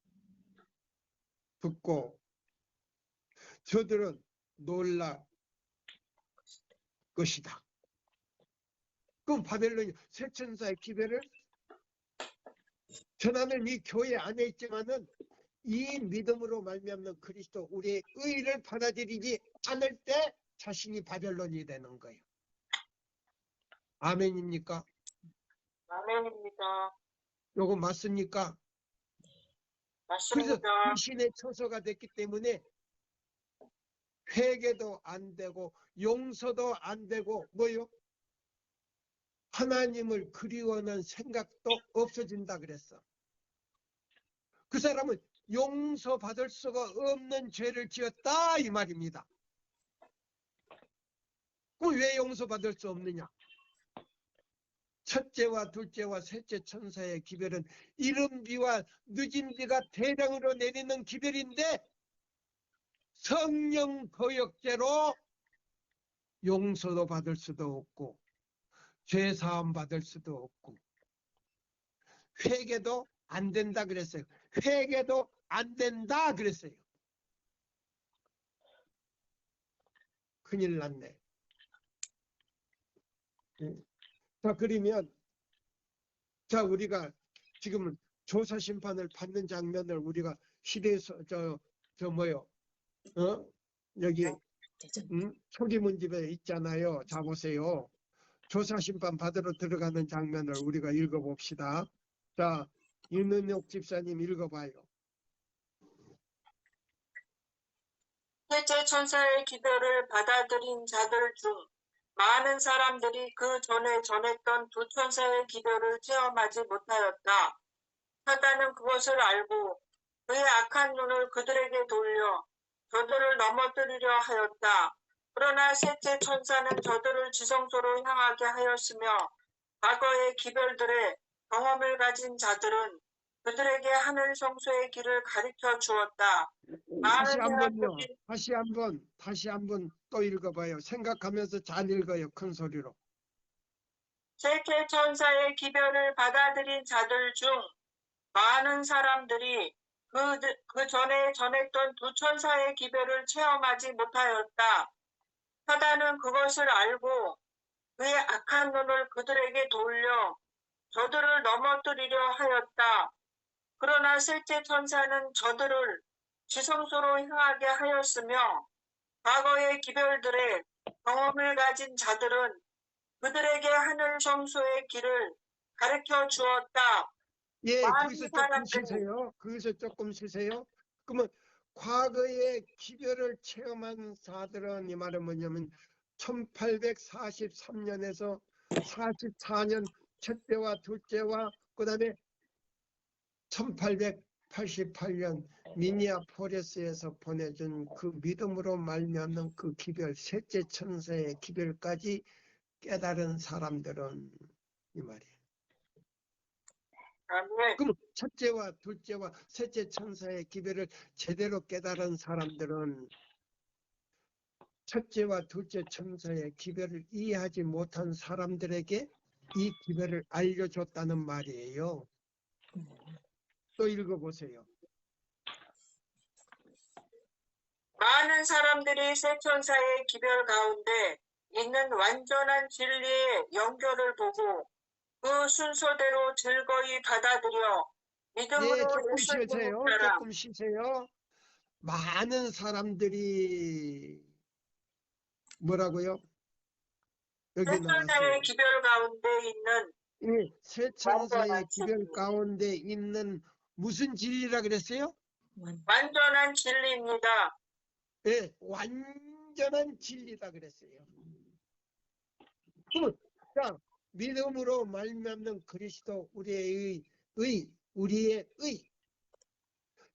저들은 놀랄 것이다. 그럼 바벨론이 새 천사의 기별을 전하는 이 교회 안에 있지만은 이 믿음으로 말미암는 그리스도 우리의 의를 받아들이지 않을 때 자신이 바벨론이 되는 거예요. 아멘입니까? 아멘입니다. 요거 맞습니까? 그래서 맞습니다. 귀신의 처소가 됐기 때문에 회개도 안 되고 용서도 안 되고 뭐요? 하나님을 그리워하는 생각도 없어진다 그랬어. 그 사람은 용서받을 수가 없는 죄를 지었다 이 말입니다. 그럼 왜 용서받을 수 없느냐? 첫째와 둘째와 셋째 천사의 기별은 이른 비와 늦은 비가 대량으로 내리는 기별인데 성령 거역죄로 용서도 받을 수도 없고 죄사함 받을 수도 없고 회개도 안 된다 그랬어요. 회개도 안 된다 그랬어요. 큰일 났네. 자, 그러면 자, 우리가 지금 조사 심판을 받는 장면을 우리가 시대에서 여기 초기문집에 있잖아요. 자, 보세요. 조사 심판 받으러 들어가는 장면을 우리가 읽어봅시다. 자, 윤은옥 집사님 읽어봐요. 셋째 천사의 기별을 받아들인 자들 중 많은 사람들이 그 전에 전했던 두 천사의 기별을 체험하지 못하였다. 사단은 그것을 알고 그의 악한 눈을 그들에게 돌려 저들을 넘어뜨리려 하였다. 그러나 셋째 천사는 저들을 지성소로 향하게 하였으며 과거의 기별들의 경험을 가진 자들은 그들에게 하늘 성소의 길을 가르쳐 주었다. 다시 많은 한번요. 사람들이 다시 한번 또 읽어봐요. 생각하면서 잘 읽어요. 큰 소리로. 셋째 천사의 기별을 받아들인 자들 중 많은 사람들이 그 전에 전했던 두 천사의 기별을 체험하지 못하였다. 사단은 그것을 알고 그의 악한 눈을 그들에게 돌려 저들을 넘어뜨리려 하였다. 그러나 셋째 천사는 저들을 지성소로 향하게 하였으며 과거의 기별들의 경험을 가진 자들은 그들에게 하늘 성소의 길을 가르쳐 주었다. 예, 많은 거기서 조금 사람들이 쉬세요. 거기서 조금 쉬세요. 그러면 과거에 기별을 체험한 자들은 이 말은 뭐냐면 1843년에서 44년 첫째와 둘째와 그다음에 1888년 미니아포리스에서 보내준 그 믿음으로 말미암는 그 기별, 셋째 천사의 기별까지 깨달은 사람들은 이 말이에요. 아멘. 그럼 첫째와 둘째와 셋째 천사의 기별을 제대로 깨달은 사람들은 첫째와 둘째 천사의 기별을 이해하지 못한 사람들에게 이 기별을 알려줬다는 말이에요. 또 읽어보세요. 많은 사람들이 세 천사의 기별 가운데 있는 완전한 진리의 연결을 보고 그 순서대로 즐거이 받아들여 예, 믿음으로 조금 예수님을 쉬세요. 따라 조금 쉬세요. 많은 사람들이 뭐라고요? 세 여기 천사의 나왔어요. 기별 가운데 있는 이 세 천사의 완전한 기별 진리. 가운데 있는 무슨 진리라 그랬어요? 완전한 진리입니다. 예, 완전한 진리다 그랬어요. 자, 믿음으로 말미암는 그리스도 우리의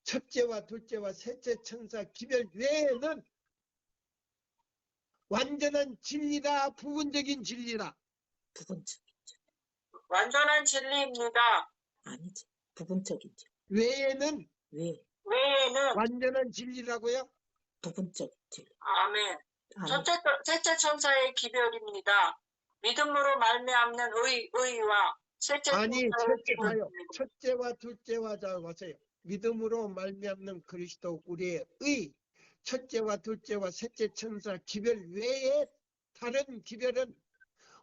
첫째와 둘째와 셋째 천사 기별 외에는 완전한 진리다, 부분적인 진리다. 부분적. 완전한 진리입니다. 아니지. 부분적이죠. 외에는 외에는 완전한 진리라고요? 부분적이죠. 아멘. 아니, 셋째 천사의 기별입니다. 믿음으로 말미암는 의와 셋째 아니, 천사의 기별. 첫째와 둘째와 자 보세요. 믿음으로 말미암는 그리스도 우리의 첫째와 둘째와 셋째 천사 기별 외에 다른 기별은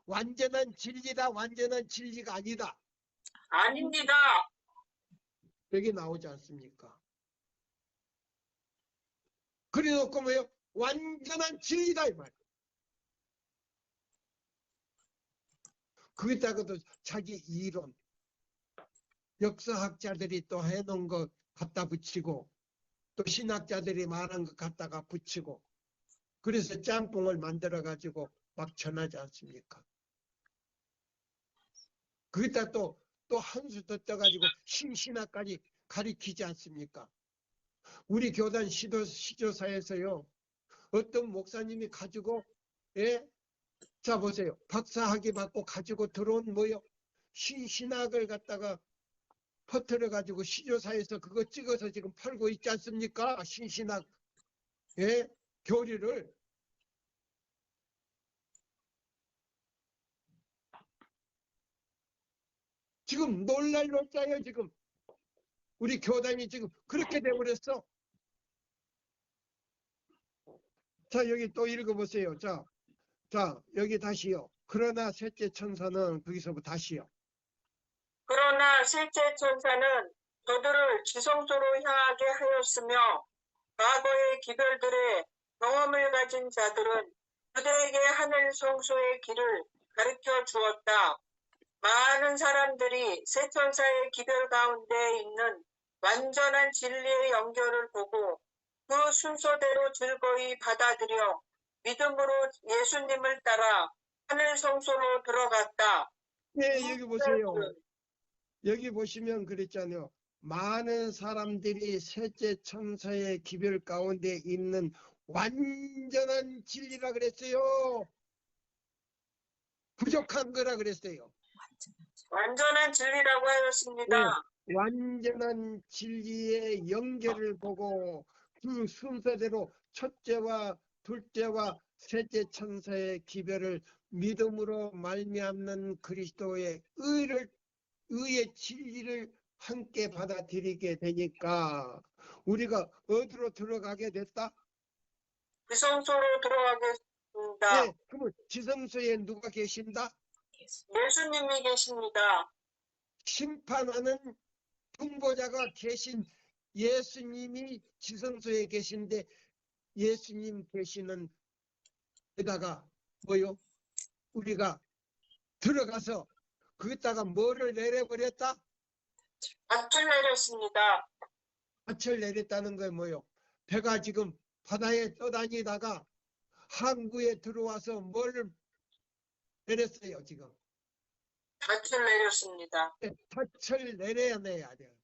완전한 진리다, 완전한 진리가 아니다. 아닙니다. 여기 나오지 않습니까? 그래놓고 뭐요? 완전한 진리다 이 말. 거기다가도 자기 이론, 역사학자들이 또 해놓은 거 갖다 붙이고 또 신학자들이 말한 것 갖다가 붙이고 그래서 짬뽕을 만들어 가지고 막 전하지 않습니까? 거기다 또 한 수 더 떠가지고 신신학까지 가리키지 않습니까? 우리 교단 시조사에서요 어떤 목사님이 가지고 자 보세요 박사학위 받고 가지고 들어온 뭐요 신신학을 갖다가 퍼뜨려 가지고 시조사에서 그거 찍어서 지금 팔고 있지 않습니까? 신신학 교리를. 지금 놀랄 놀자요 지금 우리 교단이 지금 그렇게 돼버렸어. 자 여기 또 읽어보세요. 자 여기 다시요. 그러나 셋째 천사는 거기서부터 다시요. 그러나 셋째 천사는 저들을 지성소로 향하게 하였으며 과거의 기별들의 경험을 가진 자들은 그들에게 하늘 성소의 길을 가르쳐 주었다. 많은 사람들이 세 천사의 기별 가운데 있는 완전한 진리의 연결을 보고 그 순서대로 즐거이 받아들여 믿음으로 예수님을 따라 하늘 성소로 들어갔다. 네 여기 보세요. 여기 보시면 그랬잖아요. 많은 사람들이 셋째 천사의 기별 가운데 있는 완전한 진리라 그랬어요. 부족한 거라 그랬어요. 완전한 진리라고 하였습니다. 네, 완전한 진리의 연결을 보고 그 순서대로 첫째와 둘째와 셋째 천사의 기별을 믿음으로 말미암는 그리스도의 의의 진리를 함께 받아들이게 되니까 우리가 어디로 들어가게 됐다? 지성소로 들어가겠습니다. 네, 그러면 지성소에 누가 계신다? 예수님이 계십니다. 심판하는 통보자가 계신 예수님이 지성소에 계신데 예수님 계시는 데다가 뭐요? 우리가 들어가서 거기다가 뭐를 내려버렸다? 밭을 내렸습니다. 밭을 내렸다는 게 뭐요? 배가 지금 바다에 떠다니다가 항구에 들어와서 뭘 내렸어요, 지금? 밭을 내렸습니다. 밭을 내려야 돼요.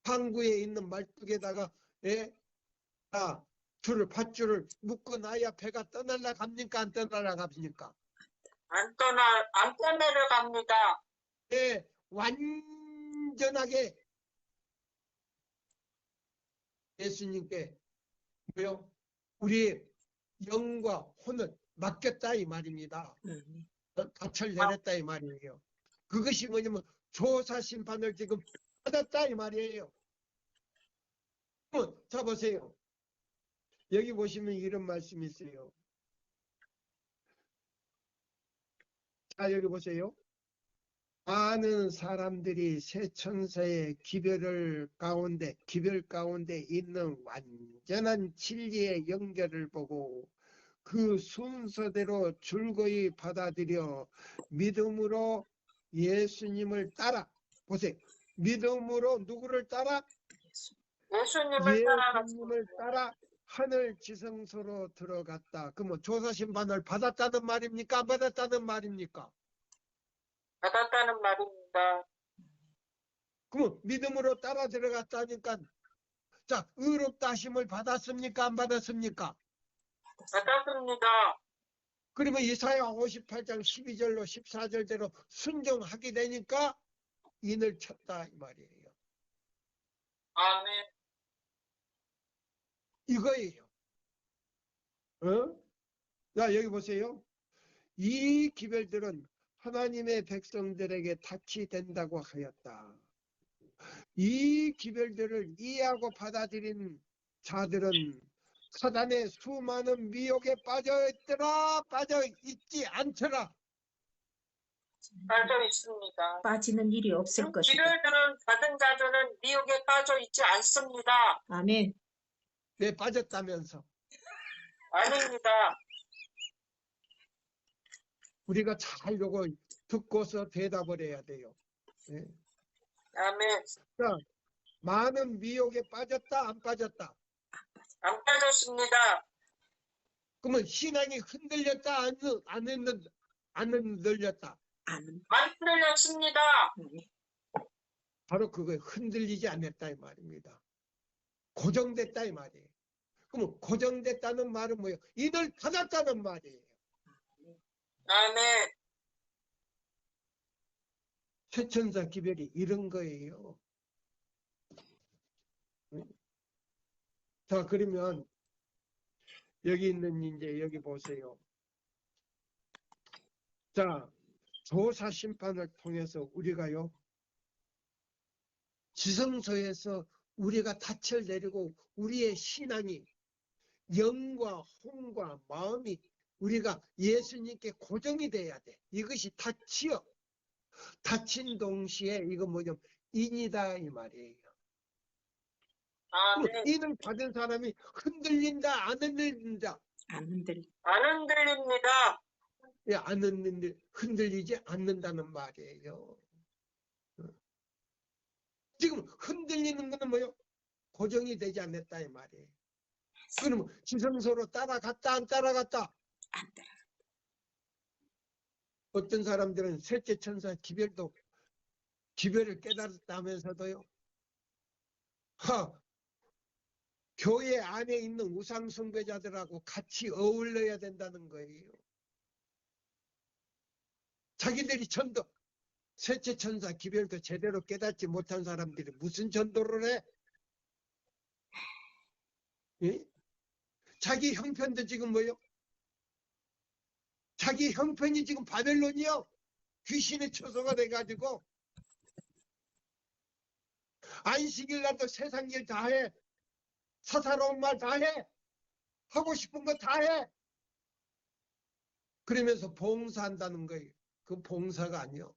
항구에 있는 말뚝에다가, 예? 밧줄을 묶고 나야 배가 떠날라 갑니까? 안 떠날라 갑니까? 안 떠내려갑니다. 예, 완전하게 예수님께 뭐요? 우리의 영과 혼을 맡겼다 이 말입니다. 밭을 내렸다 이 말이에요. 그것이 뭐냐면 조사 심판을 지금 받았다 이 말이에요. 자 보세요. 여기 보시면 이런 말씀이 있어요. 자 여기 보세요. 많은 사람들이 새 천사의 기별 가운데 있는 완전한 진리의 연결을 보고 그 순서대로 줄거이 받아들여 믿음으로 예수님을 따라 보세요. 믿음으로 누구를 따라? 예수님을 따라 하늘 지성소로 들어갔다. 그러면 조사심판을 받았다는 말입니까? 안 받았다는 말입니까? 받았다는 말입니다. 그럼 믿음으로 따라 들어갔다니까 자 의롭다 하심을 받았습니까? 안 받았습니까? 받았습니다. 그러면 이사야 58장 12절로 14절대로 순종하게 되니까 인을 쳤다 이 말이에요. 아멘. 이거예요. 자 여기 보세요. 이 기별들은 하나님의 백성들에게 탓이 된다고 하였다. 이 기별들을 이해하고 받아들인 자들은 사단의 수많은 미혹에 빠져 있지 않더라. 빠져 있습니다. 빠지는 일이 없을 것이다. 기별들은 받은 자들은 미혹에 빠져 있지 않습니다. 아멘. 왜 빠졌다면서? 아닙니다. 우리가 잘 요거 듣고서 대답을 해야 돼요. 네. 아멘. 자, 많은 미혹에 빠졌다 안 빠졌다? 안 빠졌습니다. 그러면 신앙이 흔들렸다 안 흔들렸다? 안 흔들렸습니다. 바로 그거에 흔들리지 않았다 이 말입니다. 고정됐다 이 말이에요. 그러면 고정됐다는 말은 뭐예요? 이들 받았다는 말이에요. 아멘. 최천사 기별이 이런 거예요. 자 그러면 여기 있는 이제 여기 보세요. 자 조사 심판을 통해서 우리가요 지성소에서 우리가 닻을 내리고 우리의 신앙이 영과 혼과 마음이 우리가 예수님께 고정이 돼야 돼. 이것이 닻이요. 닫힌 동시에 이거 뭐냐면 인이다 이 말이에요. 아멘. 인을 받은 사람이 흔들린다 안 흔들린다? 안 흔들. 안 흔들립니다. 예, 안 흔들리지 않는다는 말이에요. 지금 흔들리는 거는 뭐요? 고정이 되지 않았다 이 말이에요. 그러면 지성소로 따라갔다 안 따라갔다? 안 따라. 어떤 사람들은 셋째 천사 기별을 깨달았다면서도요. 교회 안에 있는 우상 숭배자들하고 같이 어울려야 된다는 거예요. 자기들이 셋째 천사 기별도 제대로 깨닫지 못한 사람들이 무슨 전도를 해? 예? 자기 형편도 지금 뭐요? 자기 형편이 지금 바벨론이요. 귀신의 처소가 돼가지고 안식일날도 세상 일 다 해. 사사로운 말 다 해. 하고 싶은 거 다 해. 그러면서 봉사한다는 거예요. 그 봉사가 아니요.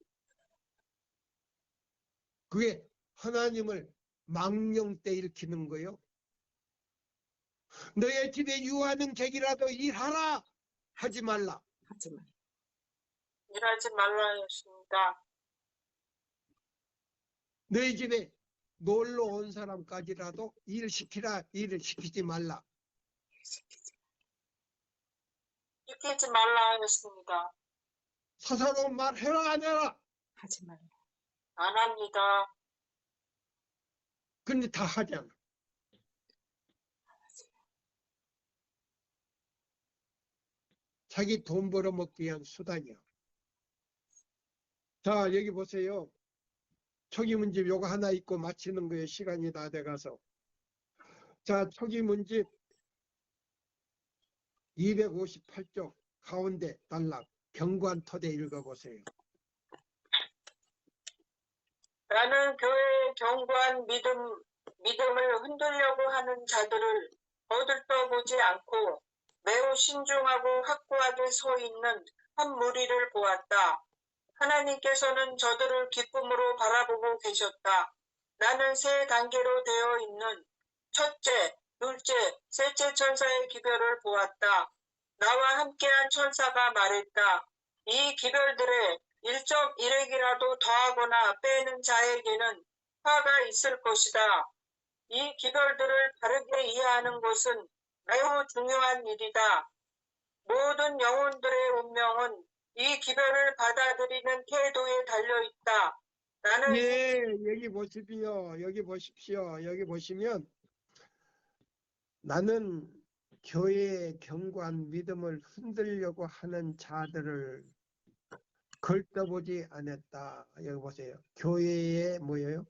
그게 하나님을 망령 때 일으키는 거예요. 너의 집에 유하는 객이라도 일하라. 하지 말라. 하지 마. 일하지 말라 하였습니다. 너희 집에 놀러 온 사람까지라도 일을 시키라, 일을 시키지 말라. 시키지 말라 하였습니다. 사사로운 말 해라 안 해라. 하지 말라. 안 합니다. 근데 다 하잖아. 자기 돈 벌어먹기 위한 수단이야. 자, 여기 보세요. 초기 문집 요거 하나 있고 마치는 거에 시간이 다 돼가서. 자, 초기 문집 258쪽 가운데 단락 경관 토대 읽어보세요. 나는 교회의 견고한 믿음을 흔들려고 하는 자들을 거들떠보지 않고 매우 신중하고 확고하게 서 있는 한 무리를 보았다. 하나님께서는 저들을 기쁨으로 바라보고 계셨다. 나는 세 단계로 되어 있는 첫째, 둘째, 셋째 천사의 기별을 보았다. 나와 함께한 천사가 말했다. 이 기별들에 1.1핵이라도 더하거나 빼는 자에게는 화가 있을 것이다. 이 기별들을 바르게 이해하는 것은 매우 중요한 일이다. 모든 영혼들의 운명은 이 기별을 받아들이는 태도에 달려있다. 나는 예, 여기 보십시오. 여기 보십시오. 여기 보시면 나는 교회의 견고한 믿음을 흔들려고 하는 자들을 걸떠보지 않았다. 여기 보세요. 교회의 뭐예요?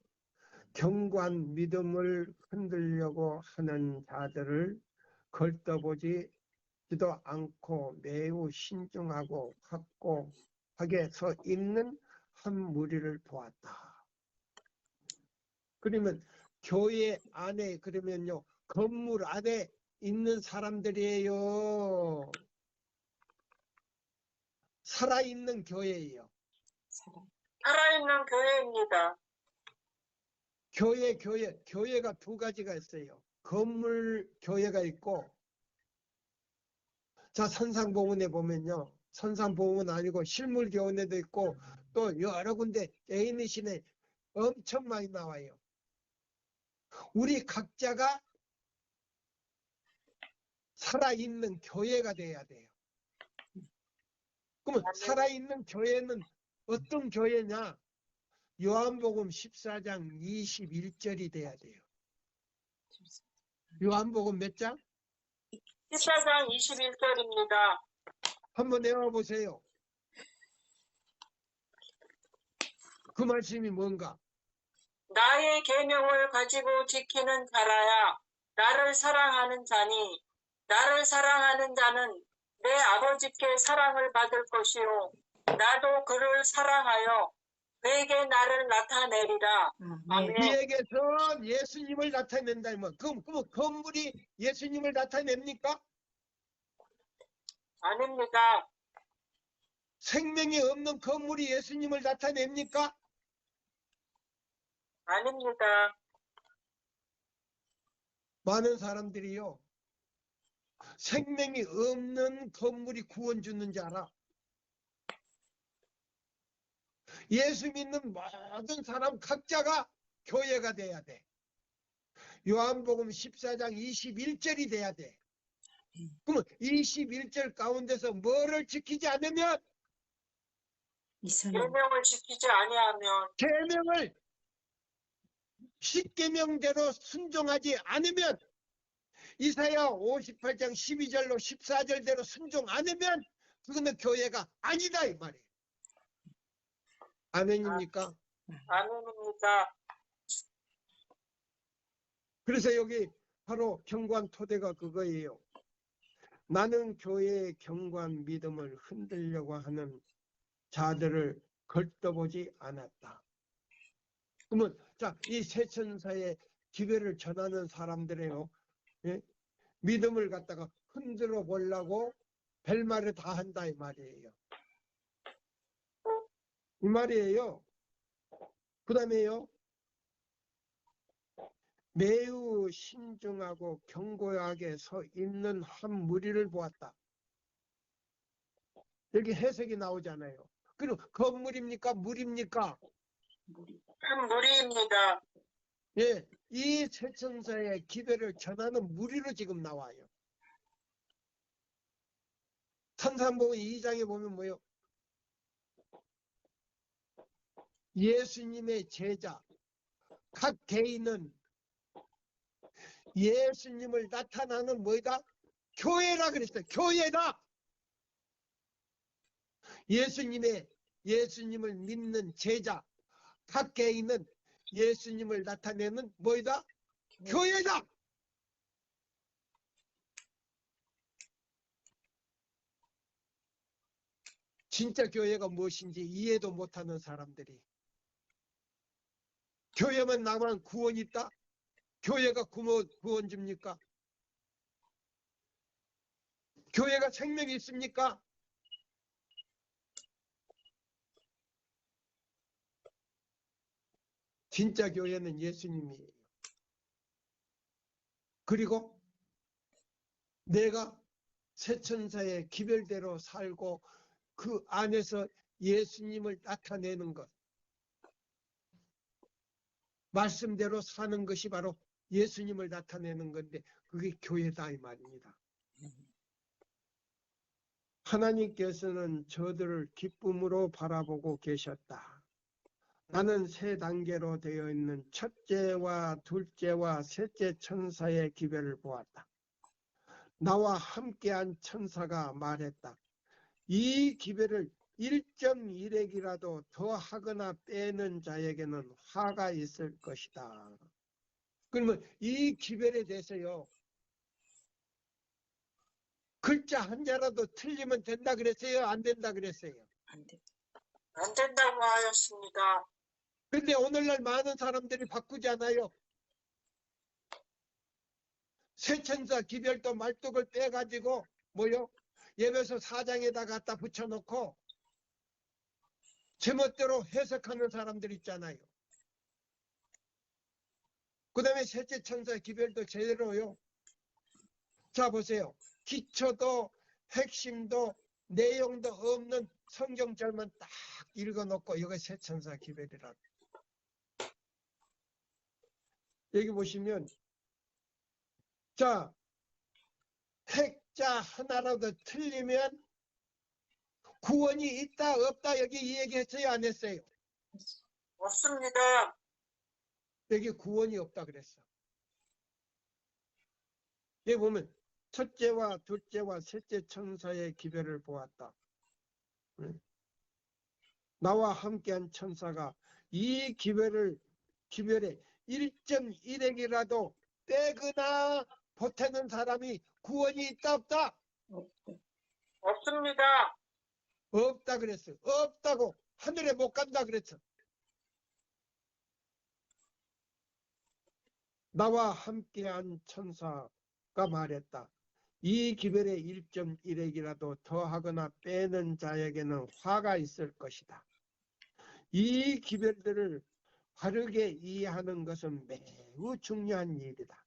견고한 믿음을 흔들려고 하는 자들을 걸떠보지도 않고 매우 신중하고 확고하게 서 있는 한 무리를 보았다. 그러면 교회 안에 그러면요. 건물 안에 있는 사람들이에요. 살아있는 교회예요. 살아있는 교회입니다. 교회가 두 가지가 있어요. 건물 교회가 있고, 자, 선상보훈에 보면요. 선상보훈은 아니고 실물교원에도 있고, 또 여러 군데 애인이신에 엄청 많이 나와요. 우리 각자가 살아있는 교회가 돼야 돼요. 그러면 살아있는 교회는 어떤 교회냐? 요한복음 14장 21절이 돼야 돼요. 요한복음 몇 장? 14장 21절입니다. 한번 외워보세요. 그 말씀이 뭔가? 나의 계명을 가지고 지키는 자라야 나를 사랑하는 자니 나를 사랑하는 자는 내 아버지께 사랑을 받을 것이요 나도 그를 사랑하여 그에게 나를 나타내리라. 아멘. 그에게서 예수님을 나타낸다. 그럼 건물이 예수님을 나타냅니까? 아닙니다. 생명이 없는 건물이 예수님을 나타냅니까? 아닙니다. 많은 사람들이요. 생명이 없는 건물이 구원 주는 줄 알아. 예수 믿는 모든 사람 각자가 교회가 돼야 돼. 요한복음 14장 21절이 돼야 돼. 그러면 21절 가운데서 뭐를 지키지 않으면? 계명을 지키지 아니하면 계명을 10계명대로 순종하지 않으면 이사야 58장 12절로 14절대로 순종 않으면 그거는 교회가 아니다 이 말이에요. 아멘입니까? 아멘입니다. 그래서 여기 바로 견고한 토대가 그거예요. 나는 교회의 견고한 믿음을 흔들려고 하는 자들을 걸떠보지 않았다. 그러면 자, 이 세 천사의 기별을 전하는 사람들이요, 예? 믿음을 갖다가 흔들어 보려고 별말을 다 한다 이 말이에요. 이 말이에요. 그 다음에요. 매우 신중하고 견고하게 서 있는 한 무리를 보았다. 여기 해석이 나오잖아요. 그럼 건물입니까? 물입니까? 물이. 무리입니다. 예, 이 세천사의 기별을 전하는 무리로 지금 나와요. 산상복음 2장에 보면 뭐요? 예수님의 제자, 각 개인은 예수님을 나타나는 뭐다? 교회라 그랬어요. 교회다. 예수님을 믿는 제자, 각 개인은 예수님을 나타내는 뭐다? 교회다. 진짜 교회가 무엇인지 이해도 못하는 사람들이 교회만 나만 구원이 있다? 교회가 구원 줍니까? 교회가 생명이 있습니까? 진짜 교회는 예수님이에요. 그리고 내가 세천사의 기별대로 살고 그 안에서 예수님을 나타내는 것, 말씀대로 사는 것이 바로 예수님을 나타내는 건데 그게 교회다 이 말입니다. 하나님께서는 저들을 기쁨으로 바라보고 계셨다. 나는 세 단계로 되어 있는 첫째와 둘째와 셋째 천사의 기별을 보았다. 나와 함께한 천사가 말했다. 이 기별을 1.1핵이라도 더 하거나 빼는 자에게는 화가 있을 것이다. 그러면 이 기별에 대해서요. 글자 한자라도 틀리면 된다 그랬어요? 안 된다 그랬어요? 안 돼. 안 된다고 하였습니다. 근데 오늘날 많은 사람들이 바꾸지 않아요. 세천사 기별도 말뚝을 빼가지고 뭐요? 예배소 4장에다 갖다 붙여놓고 제멋대로 해석하는 사람들 있잖아요. 그 다음에 셋째 천사 기별도 제대로요. 자 보세요. 기초도 핵심도 내용도 없는 성경절만 딱 읽어놓고 이거 세천사 기별이라. 여기 보시면 자 핵자 하나라도 틀리면 구원이 있다 없다 여기 이 얘기했어요 안 했어요? 없습니다. 여기 구원이 없다 그랬어. 여기 보면 첫째와 둘째와 셋째 천사의 기별을 보았다. 나와 함께한 천사가 이 기별에 1.1핵이라도 빼거나 보태는 사람이 구원이 있다 없다? 없대. 없습니다. 없다 그랬어. 없다고. 하늘에 못 간다 그랬어. 나와 함께한 천사가 말했다. 이 기별에 1.1핵이라도 더하거나 빼는 자에게는 화가 있을 것이다. 이 기별들을 바르게 이해하는 것은 매우 중요한 일이다.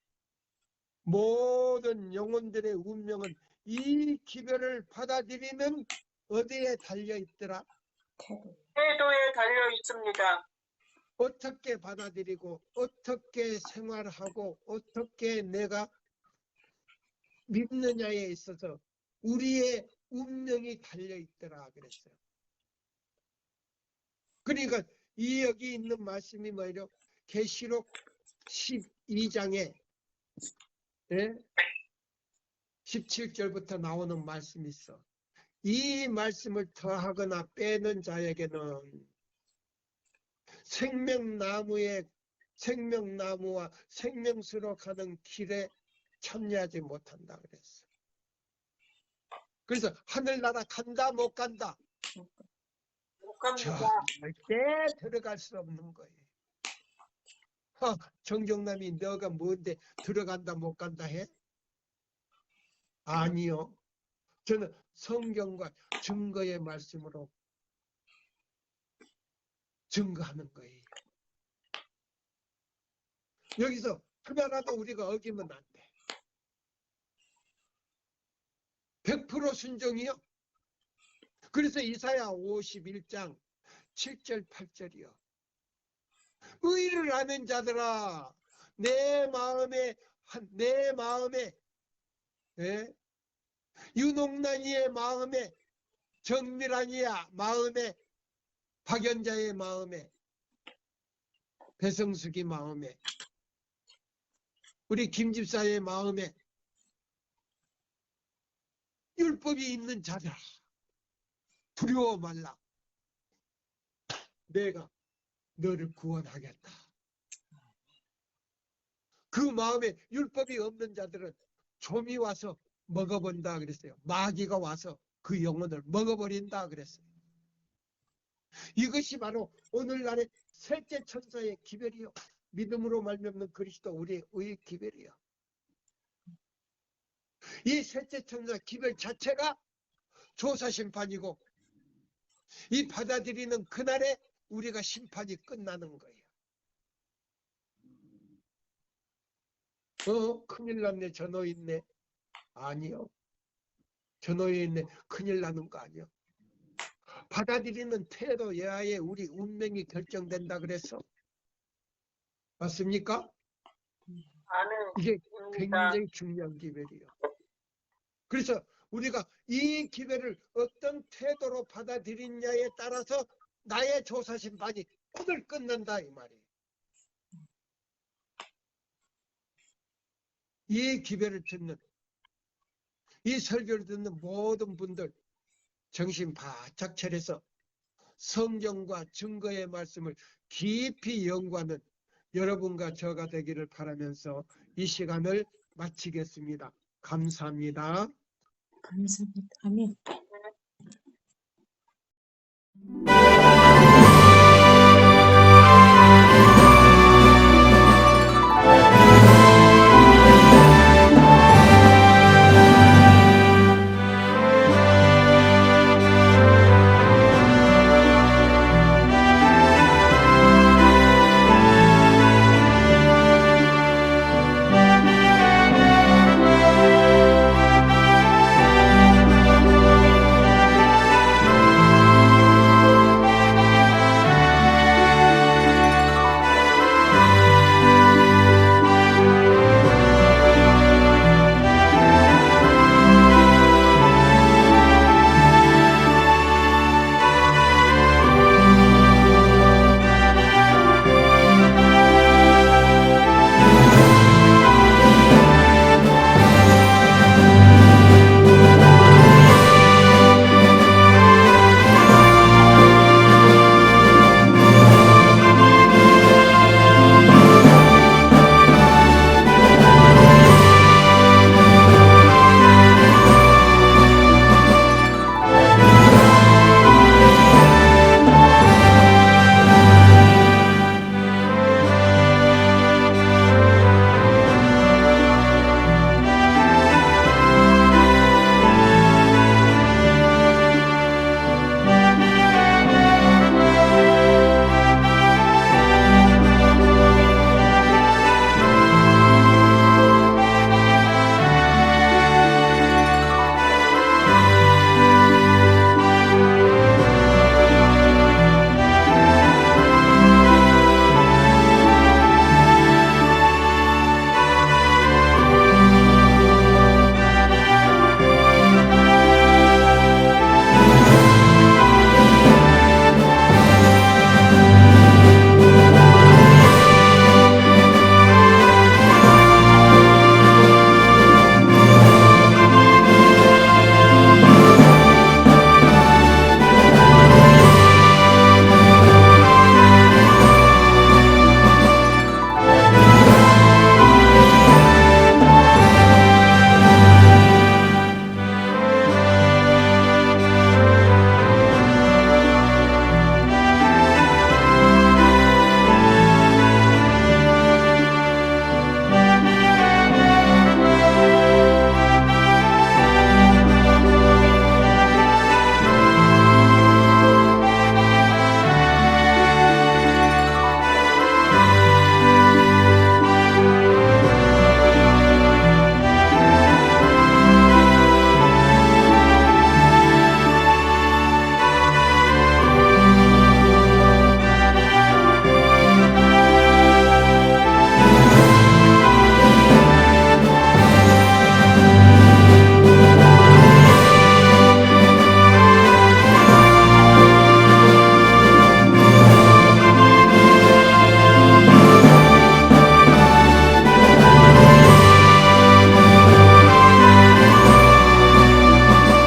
모든 영혼들의 운명은 이 기별을 받아들이는 어디에 달려있더라? 태도. 태도에 달려 있습니다. 어떻게 받아들이고 어떻게 생활하고 어떻게 내가 믿느냐에 있어서 우리의 운명이 달려있더라 그랬어요. 그러니까 이 여기 있는 말씀이 뭐예요? 계시록 12장에 17절부터 나오는 말씀이 있어. 이 말씀을 더하거나 빼는 자에게는 생명나무와 생명수로 가는 길에 참여하지 못한다 그랬어. 그래서 하늘나라 간다 못 간다? 못 갑니다. 절대 들어갈 수 없는 거예요. 정정남이 너가 뭔데 들어간다 못 간다 해? 아니요. 저는 성경과 증거의 말씀으로 증거하는 거예요. 여기서 하나라도 우리가 어기면 안 돼. 100% 순종이요? 그래서 이사야 51장 7절 8절이요. 의를 아는 자들아, 내 마음에 예? 유농란이의 마음에, 정밀한이야 마음에, 박연자의 마음에, 배성숙이 마음에, 우리 김집사의 마음에 율법이 있는 자들아, 두려워 말라. 내가 너를 구원하겠다. 그 마음에 율법이 없는 자들은 좀이 와서 먹어본다 그랬어요. 마귀가 와서 그 영혼을 먹어버린다 그랬어요. 이것이 바로 오늘날의 셋째 천사의 기별이요. 믿음으로 말미암는 그리스도 우리의 의의 기별이요. 이 셋째 천사 기별 자체가 조사심판이고, 이 받아들이는 그날에 우리가 심판이 끝나는 거예요. 큰일 났네, 저 노인네. 아니요. 저 노인네 큰일 나는 거 아니요. 받아들이는 태도여야에 우리 운명이 결정된다 그랬어. 맞습니까? 이게 굉장히 중요한 기별이에요. 그래서 우리가 이 기별을 어떤 태도로 받아들이냐에 따라서 나의 조사심판이 오늘 끝난다 이 말이에요. 이 기별을 듣는, 이 설교를 듣는 모든 분들 정신 바짝 차려서 성경과 증거의 말씀을 깊이 연구하는 여러분과 저가 되기를 바라면서 이 시간을 마치겠습니다. 감사합니다. 감사합니다. 아멘.